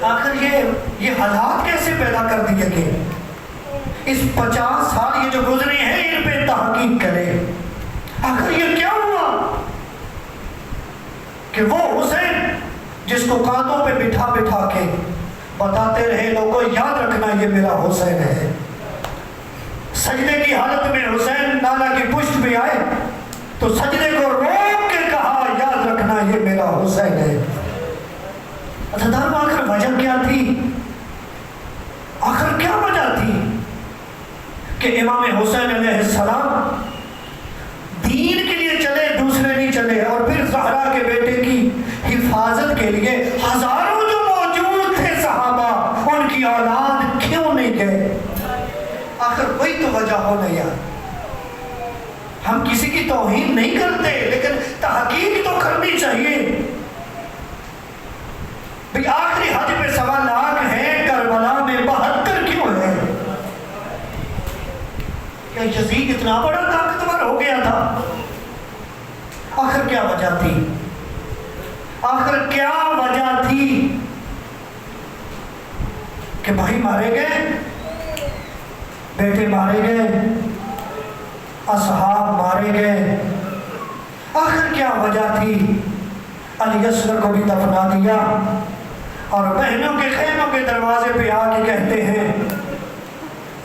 آخر یہ حالات کیسے پیدا کر دیے گئے. اس 50 سال یہ جو گزرے ہیں ان پہ تحقیق کرے. آخر یہ کیا ہوا کہ وہ حسین جس کو کانوں پہ بٹھا بٹھا کے بتاتے رہے لوگوں یاد رکھنا یہ میرا حسین ہے، سجدے کی حالت میں حسین نانا کی پشت میں آئے تو سجدے کو روک کے کہا یاد رکھنا یہ میرا حسین ہے۔ عزیزان آخر وجہ کیا تھی؟ آخر کیا وجہ تھی کہ امام حسین علیہ السلام دین کے لیے چلے دوسرے نہیں چلے، اور پھر زہرا کے بیٹے کی حفاظت کے لیے ہزاروں جو موجود تھے صحابہ ان کی اولاد کیوں نہیں گئے؟ آخر وہی تو وجہ ہو نہیں یار۔ ہم کسی کی توہین نہیں کرتے لیکن تحقیق تو کرنی چاہیے۔ بھئی آخری حج پہ 1.25 لاکھ ہیں، کربلا میں 72 کیوں ہیں؟ کیا یزید اتنا بڑا طاقتور ہو گیا تھا؟ آخر کیا وجہ تھی؟ آخر کیا وجہ تھی کہ بھائی مارے گئے، بیٹے مارے گئے، اصحاب مارے گئے؟ آخر کیا وجہ تھی؟ علی اصغر کو بھی دفنا دیا اور بہنوں کے خیموں کے دروازے پہ آ کے کہتے ہیں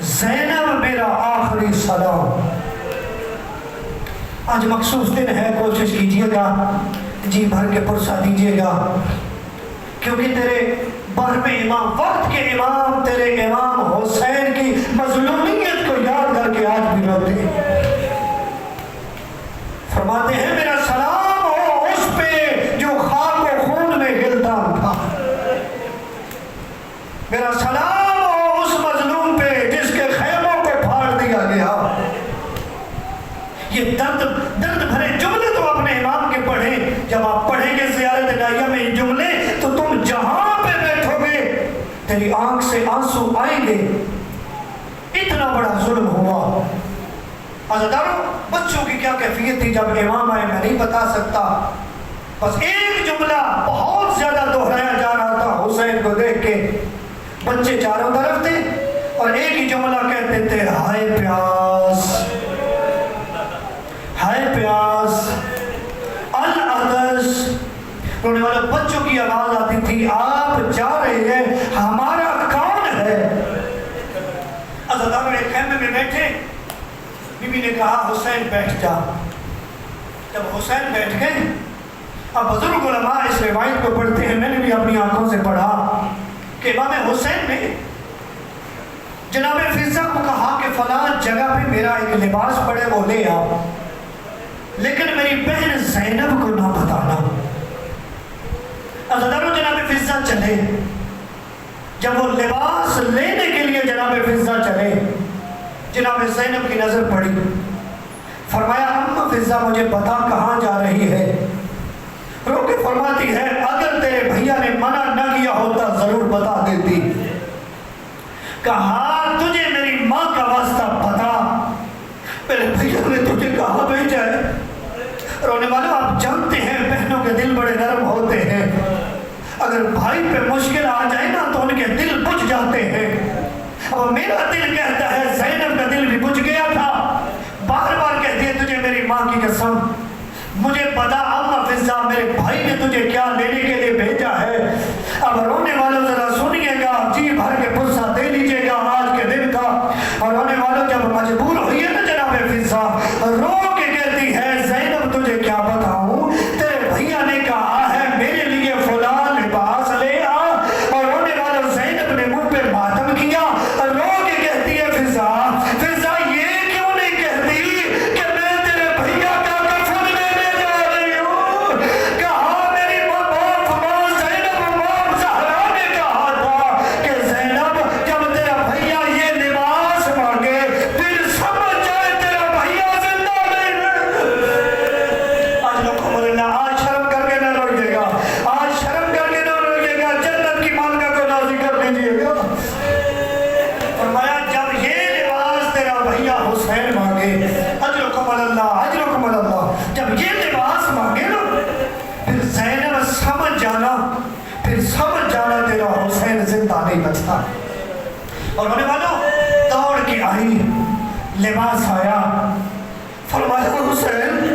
زینب میرا آخری سلام۔ آج مخصوص دن ہے، کوشش کیجئے گا جی بھر کے پرسہ دیجئے گا، کیونکہ تیرے برہم امام وقت کے امام تیرے امام حسین کی مظلومیت کو یاد کر کے آج بھی روتے ہیں۔ فرماتے ہیں میرا سلام ہو اس پہ جو خاک و خون میں گلدان تھا، میرا سلام ہو اس مظلوم پہ جس کے خیموں کو پھاڑ دیا گیا۔ یہ درد بھرے جملے تو اپنے امام کے پڑھیں، جب آپ پڑھیں گے زیارت نائیہ میں یہ جملے تو تم جہاں پہ بیٹھو گے تیری آنکھ سے آنسو آئیں گے۔ اتنا بڑا ظلم ہوا۔ عزیزانو بچوں کی کیا کیفیت تھی جب امام آئے میں نہیں بتا سکتا، بس ایک جملہ بہت زیادہ دہرایا جا رہا تھا حسین کو دیکھ کے، بچے چاروں طرف تھے اور ایک ہی جملہ کہتے تھے ہائے پیاس، ہائے پیاس، العدس۔ رونے والے بچوں کی آواز آتی تھی آپ جا رہے ہیں ہمارا کون ہے؟ عزیزانو ایک خیمے میں بیٹھے، بی بی نے کہا حسین بیٹھ جا۔ جب حسین بیٹھ گئے، اب بزرگ علماء اس روایت کو پڑھتے ہیں، میں نے بھی اپنی آنکھوں سے پڑھا کہ امام حسین نے جناب فضہ کو کہا کہ فلاں جگہ پہ میرا ایک لباس پڑے وہ لے آؤ، لیکن میری بہن زینب کو نہ بتانا۔ عزیزانو جناب فضہ چلے، جب وہ لباس لینے کے لیے جناب فضہ چلے، جناب زینب کی نظر پڑی، فرمایا اماں فضہ مجھے بتا کہاں جا رہی ہے؟ رو کے فرماتی ہے اگر تیرے بھیا نے منع نہ کیا ہوتا ضرور بتا دیتی۔ کہا تجھے میری ماں کا واسطہ بتا، میرے بھیا نے تجھے کہاں بھیجا ہے؟ رونے والوں آپ جانتے ہیں بہنوں کے دل بڑے نرم ہوتے ہیں، اگر بھائی پہ مشکل آ جائے نا تو ان کے دل بجھ جاتے ہیں۔ اب میرا دل کہتا ہے زینب کا دل بھی بجھ گیا تھا، بار بار کہتی ہے تجھے میری ماں کی قسم مجھے بتا اماں فضہ میرے بھائی نے تجھے کیا لینے کے لیے بھیجا ہے؟ اب رونے والوں ذرا سنیے گا، جی بھر کے پرسہ دے لیجئے گا آج کے دن کا۔ اور رونے والوں جب مجبور ہوئی ہے نا جناب فضہ رو کے کہتی ہے زینب تجھے کیا بتاؤں، تیرے بھیا نے کہا ہے میرے لیے فلاں لباس لے آ، اور رونے والوں زینب نے منہ پہ ماتم کیا، رو کے کہتی ہے فضہ یہ کیوں نہیں کہتی کہ میں تیرے بھیا کا کفن لینے جا رہی ہوں؟ کہا میری ماں زینب ماں زہرا نے کہا تھا کہ زینب جب تیرا بھیا یہ لباس مانگے پھر سمجھ جائے تیرا بھیا زندہ نہیں ہے۔ آج لوگوں اللہ آج شرم کر کے نہ روئیے گا، آج شرم کر کے نہ روئیے گا، جنت کی مانگا کو راضی کر لیجیے گا۔ فرمایا جب یہ لباس تیرا بھیا حسین مانگے، اجرکم اللہ اجرکم اللہ، جب یہ لباس مانگے نا پھر زینب سمجھ جانا، پھر سمجھ جانا تیرا حسین زندہ نہیں بچتا۔ اور ہونے والوں دوڑ کے آئی، لباس آیا، فرمایا حسین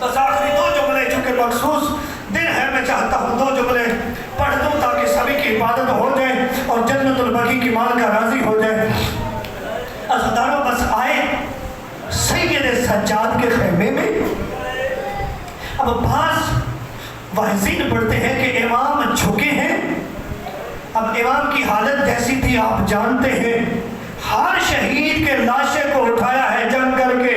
بس آخری 2 جملے چونکہ مخصوص دن ہے، میں چاہتا ہوں 2 جملے پڑھ دوں تاکہ سبھی کی عبادت ہو جائے اور جنت البقیع کی مال کا راضی ہو جائے۔ عزیزانو بس آئے سید سجاد کے خیمے میں۔ اب بعض واعظین پڑھتے ہیں کہ امام جھکے ہیں۔ اب امام کی حالت جیسی تھی آپ جانتے ہیں، ہر شہید کے لاشے کو اٹھایا ہے جنگ کر کے،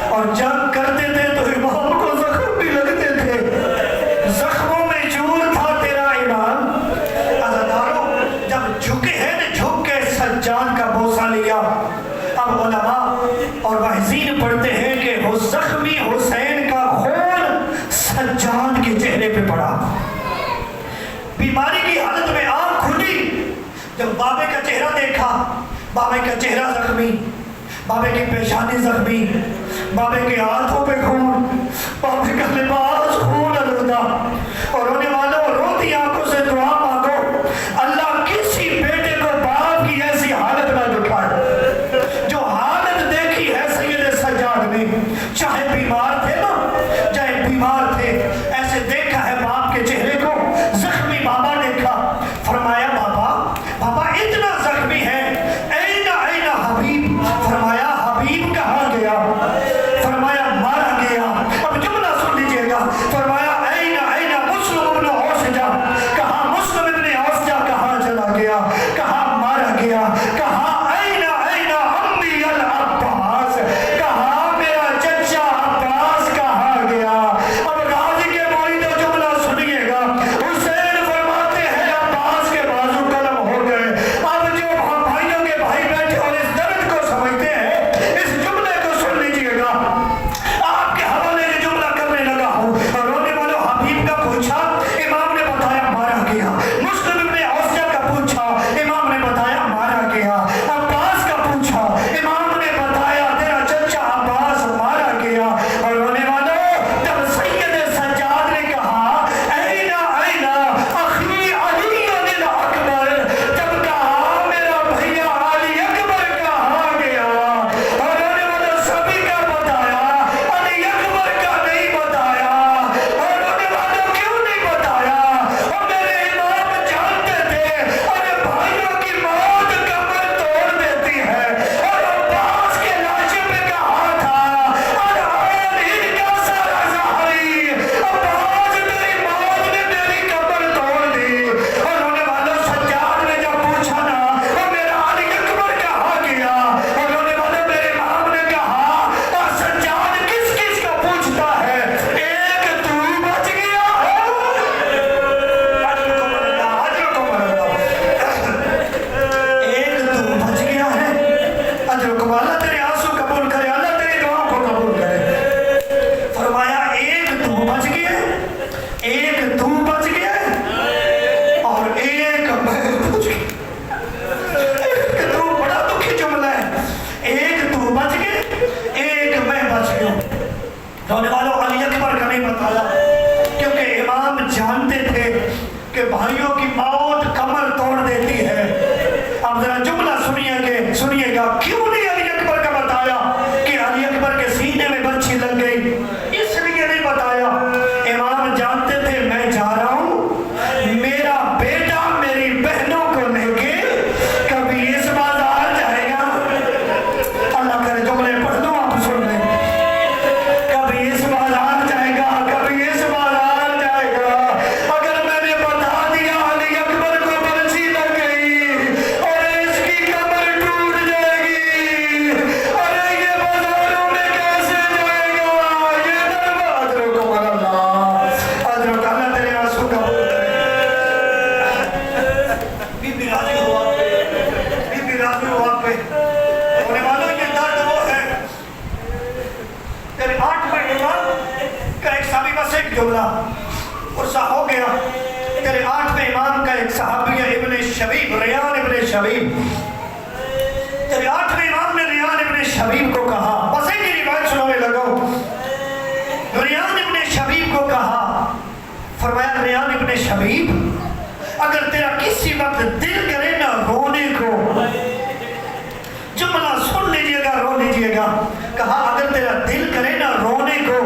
اور جنگ کرتے تھے تو امام کو زخم بھی لگتے تھے، زخموں میں چور تھا تیرا امام۔ عزیزانو جب جھکے ہیں نے جھک کے سجاد کا بوسہ لیا۔ اب علماء اور واعظین پڑھتے ہیں کہ وہ زخمی حسین کا خون سجاد کے چہرے پہ پڑا۔ بیماری کی حالت میں آنکھ کھلی، جب بابے کا چہرہ دیکھا، بابے کا چہرہ زخمی، بابے کی پیشانی زخمی، بابے کے ہاتھوں پہ خون، بابے کا لباس خون آلودہ، اور رونے والوں روتی آنکھوں سے دعا مانگو، اللہ کسی بیٹے کو باپ کی ایسی حالت نہ دکھائے۔ جو حالت دیکھی ہے سید سجاد نے، چاہے بیمار تھے نا، چاہے بیمار تھے، ایسے دیکھا ہے باپ کے چہرے کو، زخمی بابا دیکھا، فرمایا بابا اتنا زخمی ہے، این حبیب، فرمایا حبیب کہاں گیا، فرمایا مارا گیا۔ اب جملہ سن لیجئے گا، فرمایا این مسلم ابن اوسجہ، کہاں مسلم ابن اوسجہ کہاں چلا گیا، کہاں مارا گیا، کہاں این امی العباس، کہاں میرا چچا عباس کہاں گیا۔ اب غازی کے مولی تو جملہ سنیے گا، حسین فرماتے ہیں عباس کے بازو قلم ہو گئے۔ اب جو بھائیوں کے بھائی بیٹھے اور اس درد کو سمجھتے ہیں، اس جملے کو سن لیجئے گا۔ آپ کے حوالے یہ جملہ کرنے لگا ہوں، رونے والوں حبیب کا پوچھا، امام نے بتایا مارا گیا۔ مسلم ابن اوسجہ کا پوچھا، امام نے بتایا مارا گیا۔ عباس کا پوچھا، امام نے بتایا تیرا چچا عباس مارا گیا۔ اور رونے والوں جب سید سجاد نے کہا این اخی علی الاکبر، جب کہا میرا بھیا علی اکبر کہاں گیا، اور رونے والوں سبھی کا بتایا، علی اکبر کا نہیں بتایا۔ اور رونے والوں کیوں نہیں بتایا؟ اور میرے امام جانتے تھے ارے بھائیوں کی موت کمر توڑ دیتی ہے، اور عباس کے لاشے پہ کہا تھا ارحان ان کا سارا ظاہری، عباس میری موت نے میری کمر توڑ دی۔ اور رونے والوں سجاد نے جب پوچھا نا اور میرا علی اکبر کہاں گیا، اور رونے والوں میرے امام نے کہا اور سجاد کس کس کا پوچھتا ہے، ایک تو بچ گیا ہے۔ ایک تو بچ گیا ہے۔ اجرکم اللہ تیرے آنسو قبول کرے، اللہ تیری دعاؤں کو قبول کرے۔ فرمایا ایک تو بچ گیا، ایک تو بچ گیا، اور ایک میں بچ گیا۔ ایک تو بڑا دکھی جملہ ہے، ایک تو بچ گیا، ایک میں بچ گیا۔ رونے والوں علی اکبر کا نہیں بتایا، کیونکہ امام جانتے تھے کہ بھائیوں کی موت کمر توڑ دیتی ہے۔ اب ذرا جملہ سنیے گا، کیوں نہیں علی اکبر کا بتایا کہ علی اکبر کے سینے میں بچھی لگ گئی، اس لیے نہیں بتایا۔ امام جانتے تھے میں جا رہا ہوں، میرا بیٹا میری بہنوں کو لے کے کبھی اس بازار جائے گا، اللہ کرے جملے پڑھ دوں آپ سن لیں، کبھی اس بازار جائے گا، کبھی اس بازار جائے گا۔ اگر میں نے بتا دیا علی اکبر کو بچی لگ گئی اور اس کی کمر ٹوٹ جائے گی، ارے یہ بازاروں میں کیسے جائے گا، یہ دروازے کو اللہ تیرے آنسو کا بی بی راضی ہوا پہ ہونے والوں یہ درد وہ ہے۔ تیرے 8ویں امام کا ایک صحابی، بس ایک جملہ عرصہ ہو گیا، تیرے 8ویں امام کا ایک صحابی ہے ابن شبیب، ریان ابن شبیب، تیرے 8ویں امام نے ریان ابن شبیب کو کہا، بس ایک ہی روایت سنانے لگا، ریان ابن شبیب کو کہا، فرمایا ریان ابن شبیب اگر تیرا کسی وقت دل کرے نا رونے کو، جملہ سن لیجئے گا، رو لیجئے گا، کہا اگر تیرا دل کرے نا رونے کو،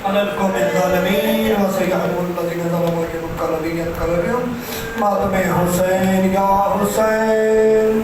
على القوم الظالمين وسيعلم الذين ظلموا أيهم القلب ينقلبون ماتم حسین یا حسین